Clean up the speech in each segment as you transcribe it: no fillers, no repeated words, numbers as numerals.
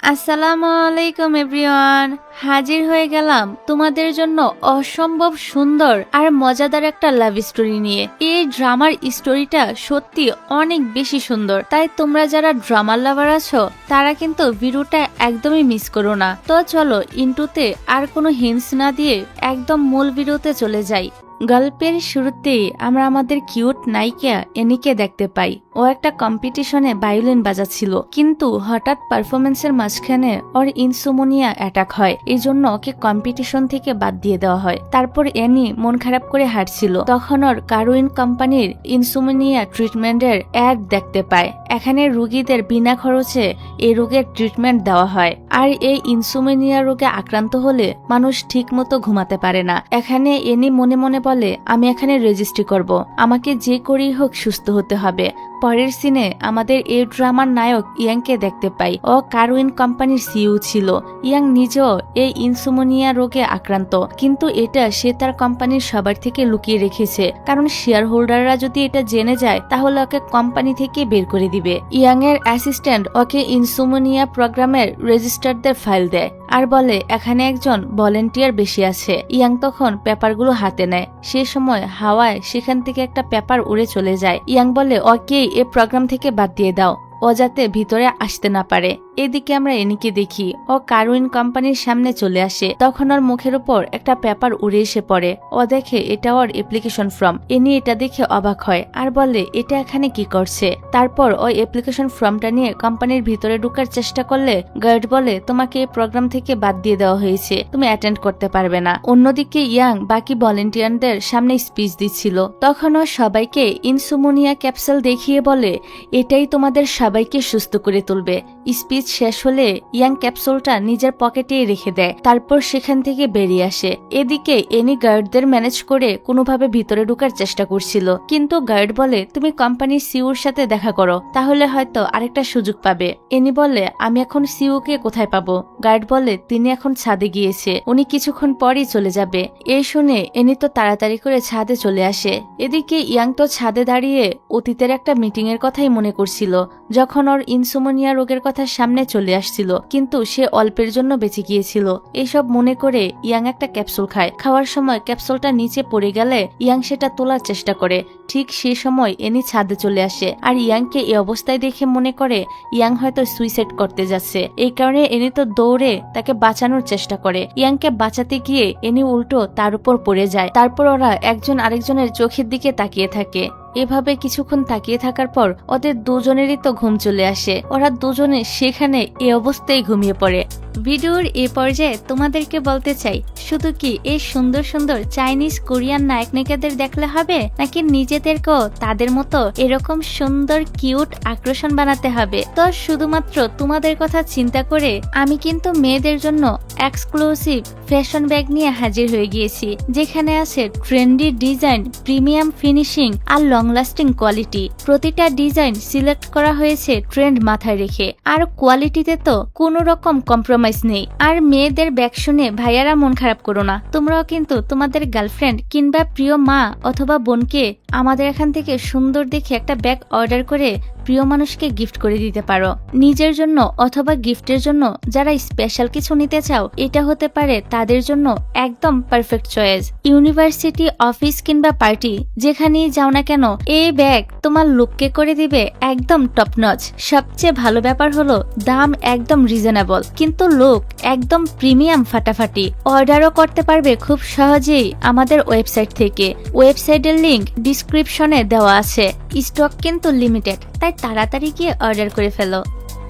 আসসালামু আলাইকুম এভরিওয়ান। হাজির হয়ে গেলাম তোমাদের জন্য অসম্ভব সুন্দর আর মজাদার একটা লাভ স্টোরি নিয়ে। এই ড্রামার স্টোরিটা সত্যি অনেক বেশি সুন্দর, তাই তোমরা যারা ড্রামার লাভার আছো তারা কিন্তু ভিডিওটা একদমই মিস করো না। তো চলো ইন্টুতে আর কোনো হিন্টস না দিয়ে একদম মূল ভিডিওতে চলে যাই। গল্পের শুরুতেই আমরা আমাদের কিউট নায়িকা এনিকে দেখতে পাই। ও একটা কম্পিটিশনে ভায়োলিন বাজাচ্ছিল, কিন্তু হঠাৎ পারফরমেন্সের মাঝখানে ওর ইনসোমনিয়া অ্যাটাক হয়। এই জন্য ওকে কম্পিটিশন থেকে বাদ দিয়ে দেওয়া হয়। তারপর এনি মন খারাপ করে হাঁটছিল, তখন ওর কারুইন কোম্পানির ইনসোমনিয়া ট্রিটমেন্টের অ্যাড দেখতে পায়। এখানে রোগীদের বিনা খরচে এই রোগের ট্রিটমেন্ট দেওয়া হয়। আর এই ইনসোমনিয়া রোগে আক্রান্ত হলে মানুষ ঠিক মতো ঘুমাতে পারে না। এখানে এনি মনে মনে বলে, আমি এখানে রেজিস্ট্রি করব, আমাকে যে করেই হোক সুস্থ হতে হবে। পরের সিনে আমাদের এই ড্রামার নায়ক ইয়াংকে দেখতে পাই। ও কারউইন কোম্পানির সিইও ছিল। ইয়াং নিজেও এই ইনসোমনিয়া রোগে আক্রান্ত, কিন্তু এটা সে তার কোম্পানির সবার থেকে লুকিয়ে রেখেছে, কারণ শেয়ার হোল্ডাররা যদি এটা জেনে যায় তাহলে ওকে কোম্পানি থেকে বের করে দিবে। ইয়াং এর অ্যাসিস্ট্যান্ট ওকে ইনসোমনিয়া প্রোগ্রামের রেজিস্টারদের ফাইল দেয় আর বলে এখানে একজন ভলেন্টিয়ার বেশি আছে। ইয়াং তখন পেপারগুলো হাতে নেয়। সে সময় হাওয়ায় সেখান থেকে একটা পেপার উড়ে চলে যায়। ইয়াং বলে ওকে এই প্রোগ্রাম থেকে বাদ দিয়ে দাও, ও যাতে ভিতরে আসতে না পারে। এদিকে আমরা এনিকে দেখি ও কারউইন কোম্পানির সামনে চলে আসে। তখন ওর মুখের উপর একটা পেপার উড়ে এসে পড়ে। ও দেখে এটা ওর অ্যাপ্লিকেশন ফর্ম। এনি এটা দেখে অবাক হয় আর বলে এটা এখানে কি করছে। তারপর ওই অ্যাপ্লিকেশন ফর্মটা নিয়ে কোম্পানির ভিতরে ঢোকার চেষ্টা করলে গার্ড বলে তোমাকে এই প্রোগ্রাম থেকে বাদ দিয়ে দেওয়া হয়েছে, তুমি অ্যাটেন্ড করতে পারবে না। অন্যদিকে ইয়াং বাকি ভলেন্টিয়ারদের সামনে স্পিচ দিচ্ছিল। তখন ও সবাইকে ইনসোমনিয়া ক্যাপসুল দেখিয়ে বলে এটাই তোমাদের সবাইকে সুস্থ করে তুলবে। স্পিচ শেষ হলে ইয়াং ক্যাপসুলটা নিজের পকেটে রেখে দেয়। তারপর সেখান থেকে বেরিয়ে আসে। এদিকে এনি গার্ডদের ম্যানেজ করে কোনোভাবে ভিতরে ঢোকার চেষ্টা করছিল, কিন্তু গার্ড বলে তুমি কোম্পানির সিইওর সাথে দেখা করো, তাহলে হয়তো আরেকটা সুযোগ পাবে। এনি বলে আমি এখন সিইও কে কোথায় পাবো? গার্ড বলে তিনি এখন ছাদে গিয়েছে, উনি কিছুক্ষণ পরই চলে যাবে। এই শুনে এনি তো তাড়াতাড়ি করে ছাদে চলে আসে। এদিকে ইয়াং তো ছাদে দাঁড়িয়ে অতীতের একটা মিটিং এর কথাই মনে করছিল, যখন ওর ইনসোমনিয়া রোগের কথা সামনে চলে আসছিল, কিন্তু সে অল্পের জন্য বেঁচে গিয়েছিল। এইসব মনে করে ইয়াং একটা ক্যাপসুল খায়। খাওয়ার সময় ক্যাপসুলটা নিচে পড়ে গেলে ইয়াং সেটা তোলার চেষ্টা করে। ঠিক সেই সময় এনি ছাদে চলে আসে আর ইয়াংকে এই অবস্থায় দেখে মনে করে ইয়াং হয়তো সুইসাইড করতে যাচ্ছে। এই কারণে এনি তো দৌড়ে তাকে বাঁচানোর চেষ্টা করে। ইয়াংকে বাঁচাতে গিয়ে এনি উল্টো তার উপর পড়ে যায়। তারপর ওরা একজন আরেকজনের চোখের দিকে তাকিয়ে থাকে। এভাবে কিছুক্ষণ তাকিয়ে থাকার পর ওদের দুজনেরই তো ঘুম চলে আসে। ওরা দুজনে সেখানে এই অবস্থায় ঘুমিয়ে পড়ে। ভিডিওর এই পর্যায়ে তোমাদেরকে বলতে চাই, শুধু কি এই সুন্দর সুন্দর চাইনিজ কোরিয়ান নায়ক নায়িকাদের দেখলে হবে, নাকি নিজেদেরকেও তাদের মতো এরকম সুন্দর কিউট আকর্ষণ বানাতে হবে? তো শুধুমাত্র তোমাদের কথা চিন্তা করে আমি কিন্তু মেয়েদের জন্য এক্সক্লুসিভ ফ্যাশন ব্যাগ নিয়ে হাজির হয়ে গিয়েছি, যেখানে আছে ট্রেন্ডি ডিজাইন, প্রিমিয়াম ফিনিশিং আর লং লাস্টিং কোয়ালিটি। প্রতিটা ডিজাইন সিলেক্ট করা হয়েছে ট্রেন্ড মাথায় রেখে, আর কোয়ালিটিতে তো কোনো রকম কম্প্রোমাইজ নেই। আর মেয়েদের ব্যাগ শুনে ভাইয়ারা মন খারাপ করো না, তোমরাও কিন্তু তোমাদের গার্লফ্রেন্ড কিংবা প্রিয় মা অথবা বোনকে আমাদের এখান থেকে সুন্দর দেখে একটা ব্যাগ অর্ডার করে প্রিয় মানুষকে গিফট করে দিতে পারো। নিজের জন্য অথবা গিফটের জন্য যারা স্পেশাল কিছু নিতে চাও, এটা হতে পারে তাদের জন্য একদম পারফেক্ট চয়েস। ইউনিভার্সিটি, অফিস কিংবা পার্টি যেখানেই যাও না কেন, এই ব্যাগ তোমার লুককে করে দিবে একদম টপ নচ। সবচেয়ে ভালো ব্যাপার হলো দাম একদম রিজনেবল, কিন্তু লুক একদম প্রিমিয়াম ফাটাফাটি। অর্ডারও করতে পারবে খুব সহজেই আমাদের ওয়েবসাইট থেকে। ওয়েবসাইটের লিংক ডিসক্রিপশনে দেওয়া আছে। স্টক কিন্তু লিমিটেড, তাই তাড়াতাড়ি গিয়ে অর্ডার করে ফেলো।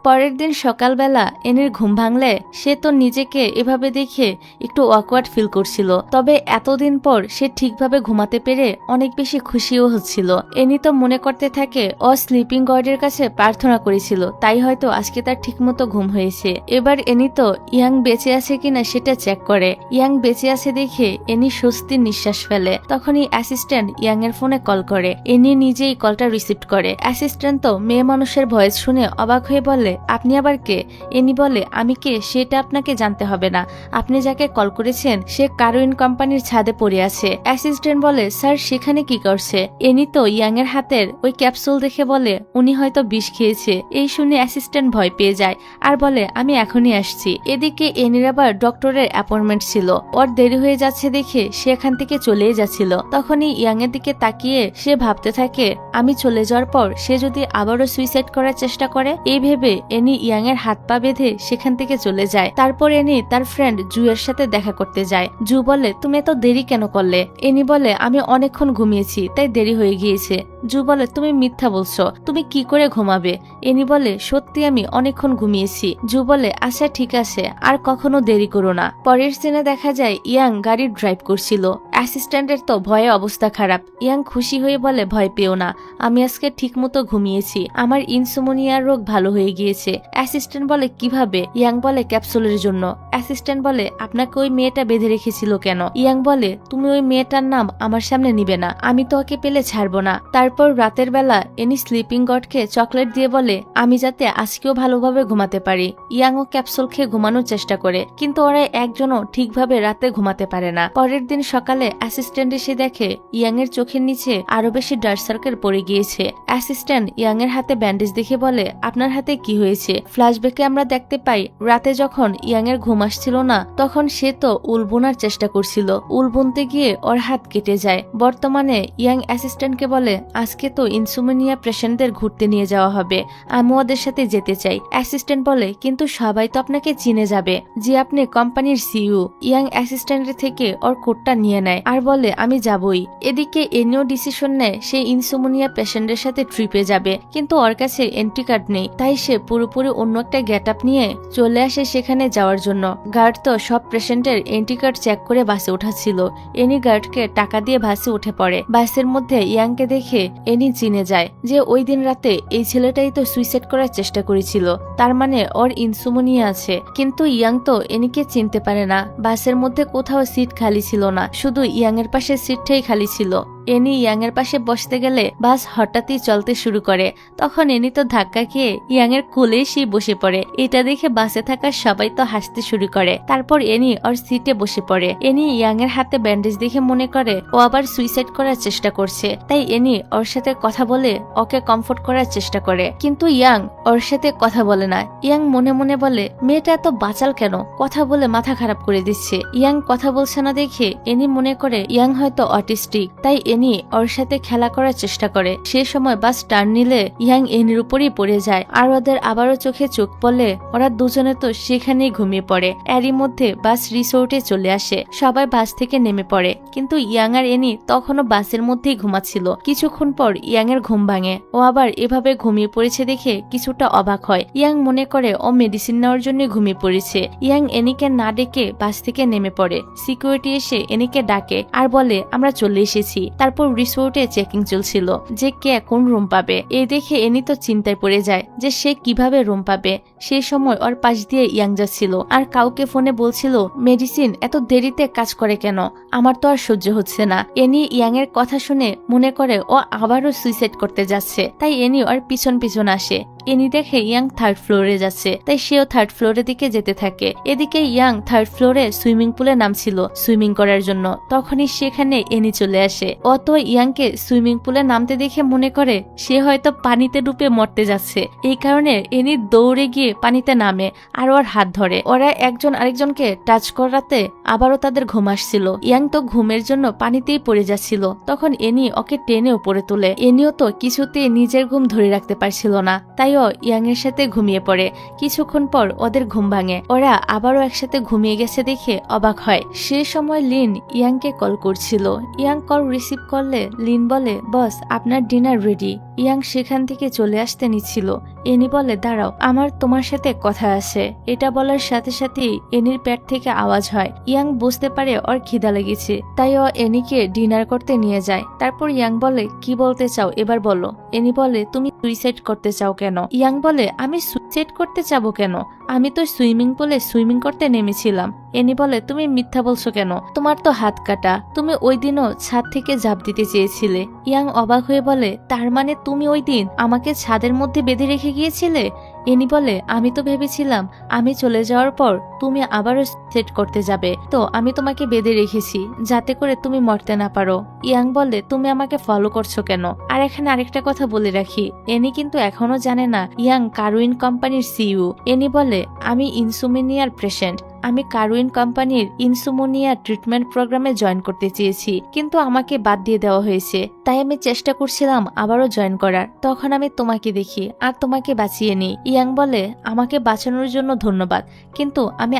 পরের দিন সকালবেলা এনির ঘুম ভাঙলে সে তো নিজেকে এভাবে দেখে একটু অকওয়ার্ড ফিল করছিল, তবে এতদিন পর সে ঠিকভাবে ঘুমাতে পেরে অনেক বেশি খুশিও হচ্ছিল। এনি তো মনে করতে থাকে ও স্লিপিং গডের কাছে প্রার্থনা করেছিল, তাই হয়তো আজকে তার ঠিকমতো ঘুম হয়েছে। এবার এনি তো ইয়াং বেঁচে আছে কিনা সেটা চেক করে। ইয়াং বেঁচে আছে দেখে এনি স্বস্তির নিঃশ্বাস ফেলে। তখনই অ্যাসিস্ট্যান্ট ইয়াং এর ফোনে কল করে। এনি নিজেই কলটা রিসিভ করে। অ্যাসিস্ট্যান্ট তো মেয়ে মানুষের ভয়েস শুনে অবাক হয়ে বলে বলে আপনি আবার কে? এনি বলে আমি কে সেটা আপনাকে জানতে হবে না, আপনি যাকে কল করেছেন সে কারোইন কোম্পানির ছাদে পড়ে আছে। অ্যাসিস্ট্যান্ট বলে স্যার সেখানে কি করছে? এনি তো ইয়াং এর হাতের ওই ক্যাপসুল দেখে বলে উনি হয়তো বিষ খেয়েছে। এই শুনে অ্যাসিস্ট্যান্ট ভয় পেয়ে যায় আর বলে আমি এখনই আসছি। এদিকে এনির আবার ডক্টরের অ্যাপয়েন্টমেন্ট ছিল, ওর দেরি হয়ে যাচ্ছে দেখে সে এখান থেকে চলেই যাচ্ছিল। তখনই ইয়াং এর দিকে তাকিয়ে সে ভাবতে থাকে আমি চলে যাওয়ার পর সে যদি আবারও সুইসাইড করার চেষ্টা করে। এই ভেবে এনি ইয়াং এর হাত পা বেঁধে সেখান থেকে চলে যায়। তারপর এনি তার ফ্রেন্ড জু এর সাথে দেখা করতে যায়। জু বলে তুমি এত দেরি কেন করলে? এনি বলে আমি অনেকক্ষণ ঘুমিয়েছি তাই দেরি হয়ে গিয়েছে। জু বলে তুমি মিথ্যা বলছো, তুমি কি করে ঘুমাবে? এনি বলে সত্যি আমি অনেকক্ষণ ঘুমিয়েছি। জু বলে আচ্ছা ঠিক আছে, আর কখনো দেরি করো না। পরের সিনে দেখা যায় ইয়াং গাড়ি ড্রাইভ করছিল। অ্যাসিস্ট্যান্টের তো ভয়ে অবস্থা খারাপ। ইয়াং খুশি হয়ে বলে ভয় পেও না, আমি আজকে ঠিক মতো ঘুমিয়েছি, আমার ইনসোমনিয়ার রোগ ভালো হয়ে গিয়েছে। অ্যাসিস্ট্যান্ট বলে কিভাবে? ইয়াং বলে ক্যাপসুলের জন্য। অ্যাসিস্ট্যান্ট বলে আপনাকে ওই মেয়েটা বেঁধে রেখেছিল কেন? ইয়াং বলে তুমি ওই মেয়েটার নাম আমার সামনে নিবে না, আমি তো ওকে পেলে ছাড়বো না। তারপর রাতের বেলা এনি স্লিপিং গডকে চকলেট দিয়ে বলে আমি যাতে আজকেও ভালোভাবে ঘুমাতে পারি। ইয়াং ও ক্যাপসুল খেয়ে ঘুমানোর চেষ্টা করে কিন্তু ওরা একজনও ঠিকভাবে রাতে ঘুমাতে পারে না। পরের দিন সকালে অ্যাসিস্ট্যান্ট এসে দেখে ইয়াং এর চোখের নিচে আরো বেশি ডার্ক সার্কেল পড়ে গিয়েছে। অ্যাসিস্ট্যান্ট ইয়াং এর হাতে ব্যান্ডেজ দেখে বলে আপনার হাতে কি হয়েছে? ফ্ল্যাশব্যাকে আমরা দেখতে পাই রাতে যখন ইয়াং এর ঘুম আসছিল না তখন সে তো উল বোনার চেষ্টা করছিল, উল বুনতে গিয়ে ওর হাত কেটে যায়। বর্তমানে ইয়াং অ্যাসিস্ট্যান্টকে বলে আজকে তো ইনসোমনিয়া পেশেন্টদের ঘুরতে নিয়ে যাওয়া হবে, আমি ওদের সাথে যেতে চাই। অ্যাসিস্ট্যান্ট বলে কিন্তু সবাই তো আপনাকে চিনে যাবে যে আপনি কোম্পানির সিইও। ইয়াং অ্যাসিস্ট্যান্টের থেকে ওর কোটটা নিয়ে নেয় আর বলে আমি যাবই। এদিকে এনিও ডিসিশন নেয় সে ইনসোমনিয়া পেশেন্টের সাথে ট্রিপে যাবে কিন্তু ওর কাছে এন্ট্রি কার্ড নেই, তাই সে পুরোপুরি অন্য একটা গেট আপ নিয়ে চলে আসে সেখানে যাওয়ার জন্য। গার্ড তো সব পেশেন্টের এন্ট্রি কার্ড চেক করে বাসে উঠাচ্ছিল। এনি গার্ডকে টাকা দিয়ে বাসে উঠে পড়ে। বাসের মধ্যে ইয়াংকে দেখে এনি চিনে যায় যে ওই দিন রাতে এই ছেলেটাই তো সুইসাইড করার চেষ্টা করেছিল, তার মানে ওর ইনসোমনিয়া আছে। কিন্তু ইয়াং তো এনিকে চিনতে পারে না। বাসের মধ্যে কোথাও সিট খালি ছিল না, শুধু ইয়াং এর পাশে সিটটাই খালি ছিল। এনি ইয়াং এর পাশে বসতে গেলে বাস হঠাৎই চলতে শুরু করে। তখন এনি তো ধাক্কা খেয়ে ইয়াং এর কোলে সে বসে পড়ে। এটা দেখে বাসে থাকা সবাই তো হাসতে শুরু করে। তারপর এনি ওর সিটে বসে পড়ে। এনি ইয়াং এর হাতে ব্যান্ডেজ দেখে মনে করে ও আবার সুইসাইড করার চেষ্টা করছে, তাই এনি ওর সাথে কথা বলে ওকে কমফোর্ট করার চেষ্টা করে। কিন্তু ইয়াং ওর সাথে কথা বলে না। ইয়াং মনে মনে বলে মেয়েটা এত বাচাল কেন, কথা বলে মাথা খারাপ করে দিচ্ছে। ইয়াং কথা বলছে না দেখে এনি মনে করে ইয়াং হয়তো অটিস্টিক, তাই এনি ওর সাথে খেলা করার চেষ্টা করে। সে সময় বাস টার্ন নিলে ইয়াং এনির উপরেই পড়ে যায় আর ওদের আবারও চোখে চোখ পড়লে ওরা দুজনে তো সেখানেই ঘুমিয়ে পড়ে। এরই মধ্যে বাস রিসোর্টে চলে আসে। সবাই বাস থেকে নেমে পড়ে কিন্তু ইয়াং আর এনি তখনও বাসের মধ্যেই ঘুমাচ্ছিল। কিছুক্ষণ পর ইয়াং এর ঘুম ভাঙে। ও আবার এভাবে ঘুমিয়ে পড়েছে দেখে কিছুটা অবাক হয়। ইয়াং মনে করে ও মেডিসিন নেওয়ার জন্য ঘুমিয়ে পড়েছে। ইয়াং এনিকে না ডেকে বাস থেকে নেমে পড়ে। সিকিউরিটি এসে এনিকে ডাকে আর বলে আমরা চলে এসেছি। তারপর রিসোর্টে চেকিং চলছিল যে কে কোন রুম পাবে। এই দেখে এনি তো চিন্তায় পড়ে যায় যে সে কিভাবে রুম পাবে। সেই সময় ওর পাশ দিয়ে ইয়াং যাচ্ছিল আর কাউকে ফোনে বলছিল মেডিসিন এত দেরিতে কাজ করে কেন, আমার তো আর সহ্য হচ্ছে না। এনি ইয়াং এর কথা শুনে মনে করে ও আবারও সুইসাইড করতে যাচ্ছে, তাই এনি ওর পিছন পিছন আসে। এনি দেখে ইয়াং থার্ড ফ্লোরে যাচ্ছে, তাই সেও থার্ড ফ্লোরের দিকে যেতে থাকে। এদিকে ইয়াং থার্ড ফ্লোরে সুইমিং পুলে নামছিল সুইমিং করার জন্য। তখনই সেখানে এনি চলে আসে। ও তো ইয়াংকে সুইমিং পুলে নামতে দেখে মনে করে সে হয়তো পানিতে ডুবে মরতে যাচ্ছে। এই কারণে এনি দৌড়ে গিয়ে পানিতে নামে আর ওর হাত ধরে। ওরা একজন আরেকজনকে টাচ করাতে আবারও তাদের ঘুম আসছিল। ইয়াং তো ঘুমের জন্য পানিতেই পড়ে যাচ্ছিল। তখন এনি ওকে টেনে উপরে তোলে। এনিও তো কিছুতেই নিজের ঘুম ধরে রাখতে পারছিল না, তাই ও ইয়াং এর সাথে ঘুমিয়ে পড়ে। কিছুক্ষণ পর ওদের ঘুম ভাঙে। ওরা আবারও একসাথে ঘুমিয়ে গেছে দেখে অবাক হয়। সে সময় লিন ইয়াংকে কল করছিল। ইয়াং কল রিসিভ করলে লিন বলে বস আপনার ডিনার রেডি। ইয়াং সেখান থেকে চলে আসতে নিচ্ছিল। এনি বলে দাঁড়াও, আমার তোমার সাথে কথা আছে। এটা বলার সাথে সাথেই এনির পেট থেকে আওয়াজ হয়। ইয়াং বুঝতে পারে ওর খিদা লেগেছে, তাই ও এনিকে ডিনার করতে নিয়ে যায়। তারপর ইয়াং বলে কি বলতে চাও এবার বলো। এনি বলে তুমি সুইসাইড করতে চাও কেন? ইয়াং বলে আমি সুইসাইড করতে চাবো কেন, আমি তো সুইমিং পুলে সুইমিং করতে নেমেছিলাম। এনি বলে তুমি মিথ্যা বলছো কেন, তোমার তো হাত কাটা, তুমি ওই দিনও ছাদ থেকে ঝাঁপ দিতে চেয়েছিলে। ইয়াং অবাক হয়ে বলে তার মানে তুমি ওই দিন আমাকে ছাদের মধ্যে বেঁধে রেখে গিয়েছিলে? এনি বলে আমি তো ভেবেছিলাম আমি চলে যাওয়ার পর তুমি আবারও সেট করতে যাবে, তো আমি তোমাকে বেঁধে রেখেছি যাতে করে তুমি মরতে না পারো। ইয়াং বলে তুমি আমাকে ফলো করছো কেন? আর এখানে আরেকটা কথা বলে রাখি, এনি কিন্তু এখনো জানে না ইয়াং কারুইন কোম্পানির সিইও। এনি বলে আমি ইনসোমনিয়ার পেশেন্ট, আমি কারুইন কোম্পানির ইনসোমনিয়া ট্রিটমেন্ট প্রোগ্রামে জয়েন করতে চেয়েছি, কিন্তু আমাকে বাদ দিয়ে দেওয়া হয়েছে। তাই আমি চেষ্টা করছিলাম আবারও জয়েন করার, তখন আমি তোমাকে দেখি আর তোমাকে বাঁচিয়ে নিই। ইয়াং বলে আমাকে বাঁচানোর জন্য ধন্যবাদ, কিন্তু আমি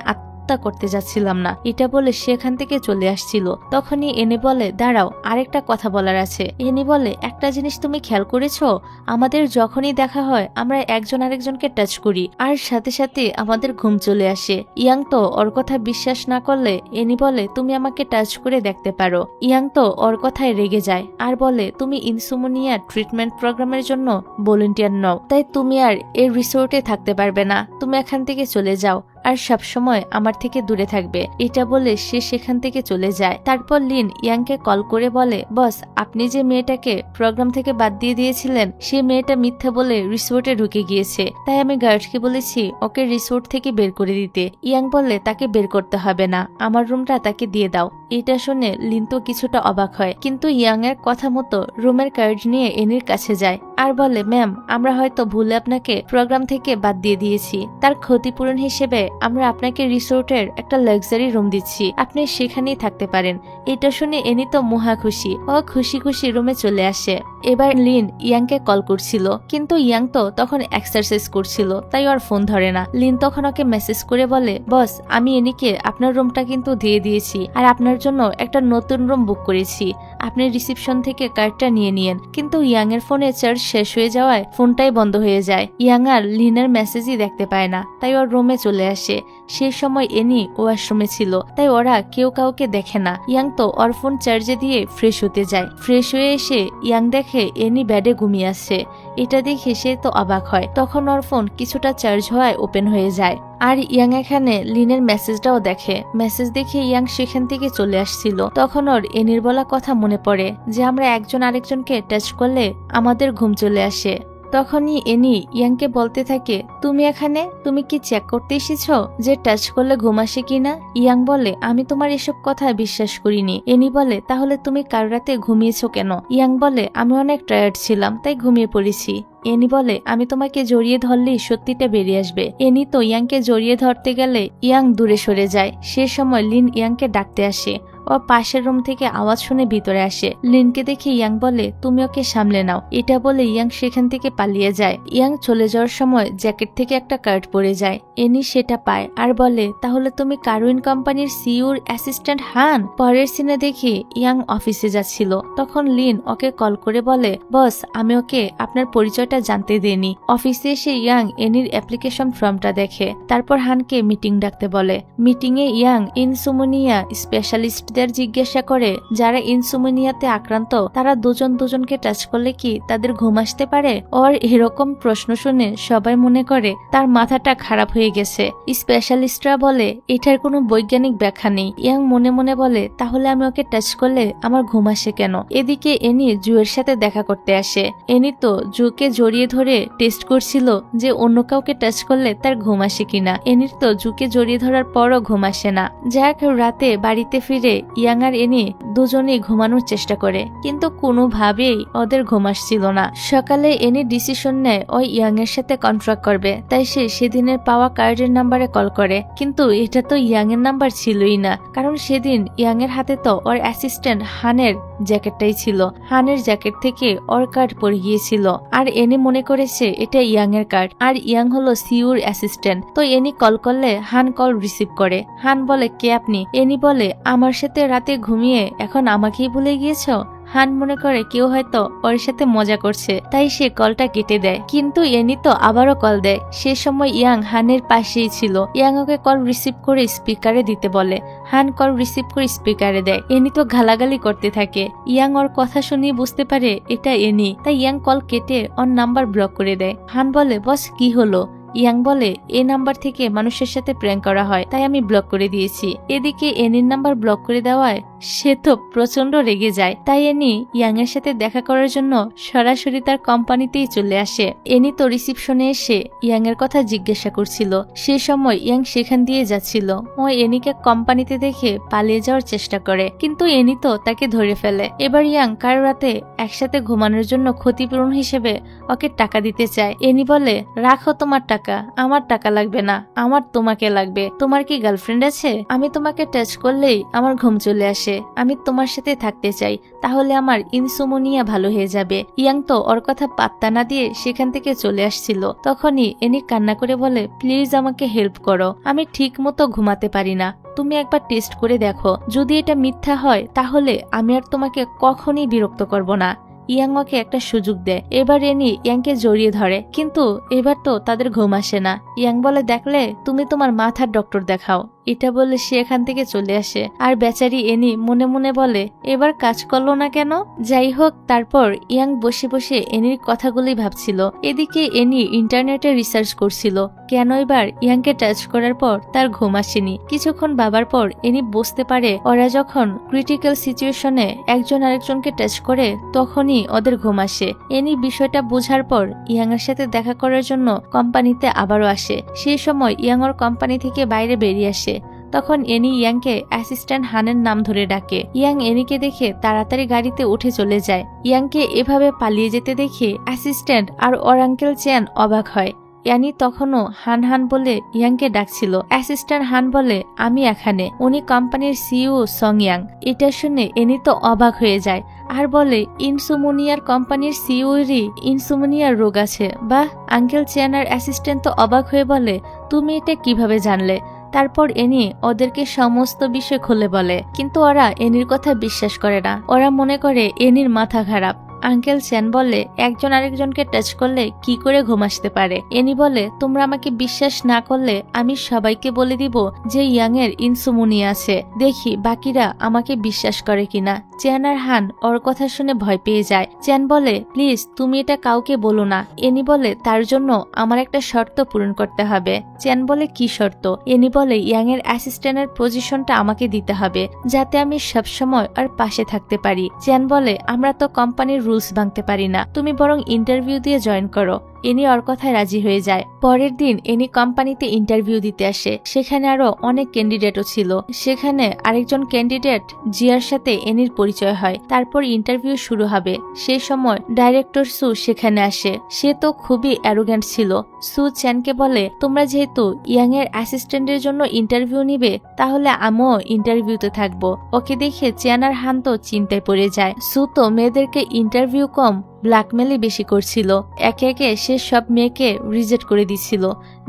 করতে যাচ্ছিলাম না। এটা বলে সেখান থেকে চলে আসছিল। তখনই এনি বলে দাঁড়াও, আরেকটা কথা বলার আছে। এনি বলে একটা জিনিস তুমি খেয়াল করেছো, আমাদের যখনই দেখা হয় আমরা একজন আরেকজনকে টাচ করি আর সাথে সাথে আমাদের ঘুম চলে আসে। ইয়াং তো ওর কথা বিশ্বাস না করলে এনি বলে তুমি আমাকে টাচ করে দেখতে পারো। ইয়াং তো ওর কথায় রেগে যায় আর বলে তুমি ইনসোমনিয়া ট্রিটমেন্ট প্রোগ্রামের জন্য ভলান্টিয়ার নও, তাই তুমি আর এই রিসোর্টে থাকতে পারবে না, তুমি এখান থেকে চলে যাও আর সবসময় আমার থেকে দূরে থাকবে। এটা বলে সে সেখান থেকে চলে যায়। তারপর লিন ইয়াংকে কল করে বলে বস, আপনি যে মেয়েটাকে প্রোগ্রাম থেকে বাদ দিয়ে দিয়েছিলেন সে মেয়েটা মিথ্যা বলে রিসোর্টে ঢুকে গিয়েছে, তাই আমি গার্ডকে বলেছি ওকে রিসোর্ট থেকে বের করে দিতে। ইয়াং বলে তাকে বের করতে হবে না, আমার রুমটা তাকে দিয়ে দাও। এটা শুনে লিন তো কিছুটা অবাক হয়, কিন্তু ইয়াং এর কথা মতো রুমের কার্ড নিয়ে এনির কাছে যায় আর বলে ম্যাম, আমরা হয়তো ভুলে আপনাকে প্রোগ্রাম থেকে বাদ দিয়ে দিয়েছি, তার ক্ষতিপূরণ হিসেবে আমরা আপনাকে রিসোর্টের একটা লাক্সারি রুম দিচ্ছি, আপনি সেখানেই থাকতে পারেন। এটা শুনে এনি তো মহা খুশি, ও খুশি খুশি রুমে চলে আসে। এবার লিন ইয়াংকে কল করছিল, কিন্তু ইয়াং তো তখন এক্সারসাইজ করছিল, তাই ওর ফোন ধরে না। লিন তখন ওকে মেসেজ করে বলে বস, আমি এনিকে আপনার রুমটা কিন্তু দিয়ে দিয়েছি আর আপনার জন্য একটা নতুন রুম বুক করেছি, আপনি রিসিপশন থেকে কার্ডটা নিয়ে নিয়েন। কিন্তু ইয়াং এর ফোনে চার্জ শেষ হয়ে যাওয়ায় ফোনটাই বন্ধ হয়ে যায়। ইয়াং আর লিনের মেসেজই দেখতে পায় না, তাই ওর রুমে চলে আসে। সেই সময় এনি ওয়াশরুমে ছিল, তাই ওরা কেউ কাউকে দেখে না। ইয়াং তো ওর ফোন চার্জে দিয়ে ফ্রেশ হতে যায়। ফ্রেশ হয়ে এসে ইয়াং দেখে এনি বেডে ঘুমিয়ে আসছে। এটা দেখে সে তো অবাক হয়। তখন ওর ফোন কিছুটা চার্জ হওয়ায় ওপেন হয়ে যায় আর ইয়াং এখানে লিনের মেসেজটাও দেখে। মেসেজ দেখে ইয়াং সেখান থেকে চলে আসছিল। তখন ওর এনির বলা কথা মনে পড়ে যে আমরা একজন আরেকজনকে টাচ করলে আমাদের ঘুম চলে আসে। তখনই এনি ইয়াংকে বলতে থাকে তুমি এখানে, তুমি কি চেক করতে এসেছো যে টাচ করলে ঘুম আসে কিনা? ইয়াং বলে আমি তোমার এসব কথা বিশ্বাস করিনি। এনি বলে তাহলে তুমি কাল রাতে ঘুমিয়েছো কেন? ইয়াং বলে আমি অনেক টায়ার্ড ছিলাম তাই ঘুমিয়ে পড়েছি। এনি বলে আমি তোমাকে জড়িয়ে ধরলেই সত্যিটা বেরিয়ে আসবে। এনি তো ইয়াংকে জড়িয়ে ধরতে গেলে ইয়াং দূরে সরে যায়। সে সময় লিন ইয়াংকে ডাকতে আসে। ও পাশের রুম থেকে আওয়াজ শুনে ভিতরে আসে। লিনকে দেখে ইয়াং বলে তুমি ওকে সামলে নাও। এটা বলে ইয়াং সেখান থেকে পালিয়ে যায়। ইয়াং চলে যাওয়ার সময় জ্যাকেট থেকে একটা কার্ড পড়ে যায়। এনি সেটা পায় আর বলে তাহলে তুমি কারুইন কোম্পানির সিইওর অ্যাসিস্ট্যান্ট হান। পরের সিনে দেখি ইয়াং অফিসে যাচ্ছিল। তখন লিন ওকে কল করে বলে বস, আমি ওকে আপনার পরিচয়টা জানতে দেইনি। অফিসে এসে ইয়াং এনির অ্যাপ্লিকেশন ফর্মটা দেখে। তারপর হানকে মিটিং ডাকতে বলে। Meeting a young insomnia specialist জিজ্ঞাসা করে যারা ইনসোমনিয়াতে আক্রান্ত তারা দুজন দুজনকে টাচ করলে কি তাদের ঘুম আসতে পারে। ওর এরকম প্রশ্ন শুনে সবাই মনে করে তার মাথাটা খারাপ হয়ে গেছে। স্পেশালিস্টরা বলে এটার কোনো বৈজ্ঞানিক ব্যাখ্যা নেই। ইয়াং মনে মনে বলে তাহলে আমি ওকে টাচ করলে আমার ঘুম আসে কেন? এদিকে এনি জুয়ের সাথে দেখা করতে আসে। এনি তো জুকে জড়িয়ে ধরে টেস্ট করছিল যে অন্য কাউকে টাচ করলে তার ঘুম আসে কিনা। এনির তো জুকে জড়িয়ে ধরার পরও ঘুম আসে না। যাক, রাতে বাড়িতে ফিরে ইয়াং আর এনি দুজনেই ঘুমানোর চেষ্টা করে, কিন্তু কোনোভাবেই ওদের ঘুম আসছিল না। সকালে এনি ডিসিশন নেয় ওই ইয়াং এর সাথে কন্ট্রাক্ট করবে, তাই সে সেদিনের পাওয়া কার্ডের নাম্বারে কল করে। কিন্তু এটা তো ইয়াং এর নাম্বার ছিলই না, কারণ সেদিন ইয়াং এর হাতে তো ওর অ্যাসিস্ট্যান্ট হানের জ্যাকেটটাই ছিল। হানের জ্যাকেট থেকে ওর কার্ড পড়ে গিয়েছিল আর এনি মনে করেছে এটা ইয়াং এর কার্ড, আর ইয়াং হলো সিইওর অ্যাসিস্ট্যান্ট। তো এনি কল করলে হান কল রিসিভ করে। হান বলে কে আপনি? এনি বলে আমার সাথে রাতে ঘুমিয়ে এখন আমাকেই ভুলে গিয়েছো। হান মনে করে কেউ হয়তো ওর সাথে মজা করছে, তাই সে কলটা কেটে দেয়। কিন্তু এনি তো আবারও কল দেয়। সে সময় ইয়াং হানের পাশেই ছিল। ইয়াং ওকে কল রিসিভ করে স্পিকারে দিতে বলে। হান কল রিসিভ করে স্পিকারে দেয়। এনি তো গালাগালি করতে থাকে। ইয়াং ওর কথা শুনিয়ে বুঝতে পারে এটা এনি, তাই ইয়াং কল কেটে ওর নাম্বার ব্লক করে দেয়। হান বলে বস কি হলো? ইয়াং বলে এই নাম্বার থেকে মানুষের সাথে প্র্যাঙ্ক করা হয়, তাই আমি ব্লক করে দিয়েছি। এদিকে এনির নাম্বার ব্লক করে দেওয়ায় সে তো প্রচন্ড রেগে যায়। তাই এনি ইয়াং এর সাথে দেখা করার জন্য সরাসরি তার কোম্পানিতেই চলে আসে। এনি তো রিসিপশনে এসে ইয়াং এর কথা জিজ্ঞাসা করছিল। সে সময় ইয়াং সেখান দিয়ে যাচ্ছিল। ও এনিকে কোম্পানিতে দেখে পালিয়ে যাওয়ার চেষ্টা করে, কিন্তু এনি তো তাকে ধরে ফেলে। এবার ইয়াং কার রাতে একসাথে ঘুমানোর জন্য ক্ষতিপূরণ হিসেবে ওকে টাকা দিতে চায়। এনি বলে, রাখো তোমার টাকা, আমার টাকা লাগবে না, আমার তোমাকে লাগবে। তোমার কি গার্লফ্রেন্ড আছে? আমি তোমাকে টাচ করলেই আমার ঘুম চলে আসে। আমি তোমার সাথে থাকতে চাই, তাহলে আমার ইনসোমনিয়া ভালো হয়ে যাবে। ইয়াং তো ওর কথা পাত্তা না দিয়ে সেখান থেকে চলে আসছিল। তখনই এনি কান্না করে বলে, প্লিজ আমাকে হেল্প করো, আমি ঠিক মতো ঘুমাতে পারি না। তুমি একবার টেস্ট করে দেখো, যদি এটা মিথ্যা হয় তাহলে আমি আর তোমাকে কখনই বিরক্ত করব না। ইয়াং ওকে একটা সুযোগ দেয়। এবার এনি ইয়াংকে জড়িয়ে ধরে, কিন্তু এবার তো তাদের ঘুম আসে না। ইয়াং বলে, দেখলে, তুমি তোমার মাথার ডক্টর দেখাও। এটা বলে সে এখান থেকে চলে আসে। আর বেচারি এনি মনে মনে বলে, এবার কাজ করলো না কেন? যাই হোক, তারপর ইয়াং বসে বসে এনির কথাগুলি ভাবছিল। এদিকে এনি ইন্টারনেটে রিসার্চ করছিল কেন এবার ইয়াংকে টাচ করার পর তার ঘুম আসেনি। কিছুক্ষণ ভাবার পর এনি বুঝতে পারে, ওরা যখন ক্রিটিক্যাল সিচুয়েশনে একজন আরেকজনকে টাচ করে তখনই ওদের ঘুম আসে। এনি বিষয়টা বোঝার পর ইয়াং এর সাথে দেখা করার জন্য কোম্পানিতে আবারও আসে। সেই সময় ইয়াং ওর কোম্পানি থেকে বাইরে বেরিয়ে আসে। তখন এনি ইয়াংকে অ্যাসিস্ট্যান্ট হানের নাম ধরে ডাকে। ইয়াং এনিকে দেখে তাড়াতাড়ি গাড়িতে উঠে চলে যায়। ইয়াংকে এভাবে পালিয়ে যেতে দেখে অ্যাসিস্ট্যান্ট আর ওর আঙ্কেল চ্যান অবাক হয়। ইয়ানি তখনও হান হান বলে ইয়াংকে ডাকছিল। অ্যাসিস্ট্যান্ট হান বলে, আমি এখানে। উনি কোম্পানির সিইও সং ইয়াং। এটা শুনে এনি তো অবাক হয়ে যায় আর বলে, ইনসোমনিয়ার কোম্পানির সিইওরই ইনসোমনিয়ার রোগ আছে। বাহ! আঙ্কেল চ্যান আর অ্যাসিস্ট্যান্ট তো অবাক হয়ে বলে, তুমি এটা কিভাবে জানলে? তারপর এনি ওদেরকে সমস্ত বিষয় খুলে বলে, কিন্তু ওরা এনির কথা বিশ্বাস করে না। ওরা মনে করে এনির মাথা খারাপ। আঙ্কেল চ্যান বলে, একজন আরেকজনকে টাচ করলে কি করে ঘুম আসতে পারে? এনি বলে, তোমরা আমাকে বিশ্বাস না করলে আমি সবাইকে বলে দিব যে ইয়াং এর ইনসোমনিয়া আছে, দেখি বাকিরা আমাকে বিশ্বাস করে কিনা। চ্যান আর হান ওর কথা শুনে ভয় পেয়ে যায়। চ্যান বলে, প্লিজ তুমি এটা কাউকে বলো না। এনি বলে, তার জন্য আমার একটা শর্ত পূরণ করতে হবে। চ্যান বলে, কি শর্ত? এনি বলে, ইয়াং এর অ্যাসিস্ট্যান্টের পজিশনটা আমাকে দিতে হবে, যাতে আমি সবসময় আর পাশে থাকতে পারি। চ্যান বলে, আমরা তো কোম্পানির রুলস ভাঙতে পারি না, তুমি বরং ইন্টারভিউ দিয়ে জয়েন করো। এনি ওর কথায় রাজি হয়ে যায়। পরের দিন এনি কোম্পানিতে ইন্টারভিউ দিতে আসে। সেখানে আরো অনেক ক্যান্ডিডেটও ছিল। সেখানে আরেকজন ক্যান্ডিডেট জিয়ার সাথে এনির পরিচয় হয়। তারপর ইন্টারভিউ শুরু হবে। সেই সময় ডাইরেক্টর সু সেখানে আসে। সে তো খুবই অ্যারোগ্যান্ট ছিল। সু চ্যানকে বলে, তোমরা যেহেতু ইয়াং এর অ্যাসিস্ট্যান্টের জন্য ইন্টারভিউ নিবে, তাহলে আমিও ইন্টারভিউতে থাকবো। ওকে দেখে চ্যান আর হান তো চিন্তায় পড়ে যায়। সু তো মেয়েদেরকে ইন্টারভিউ কম ব্ল্যাকমেলই বেশি করছিল। একে একে সে সব মেয়েকে রিজেক্ট করে দিচ্ছিল।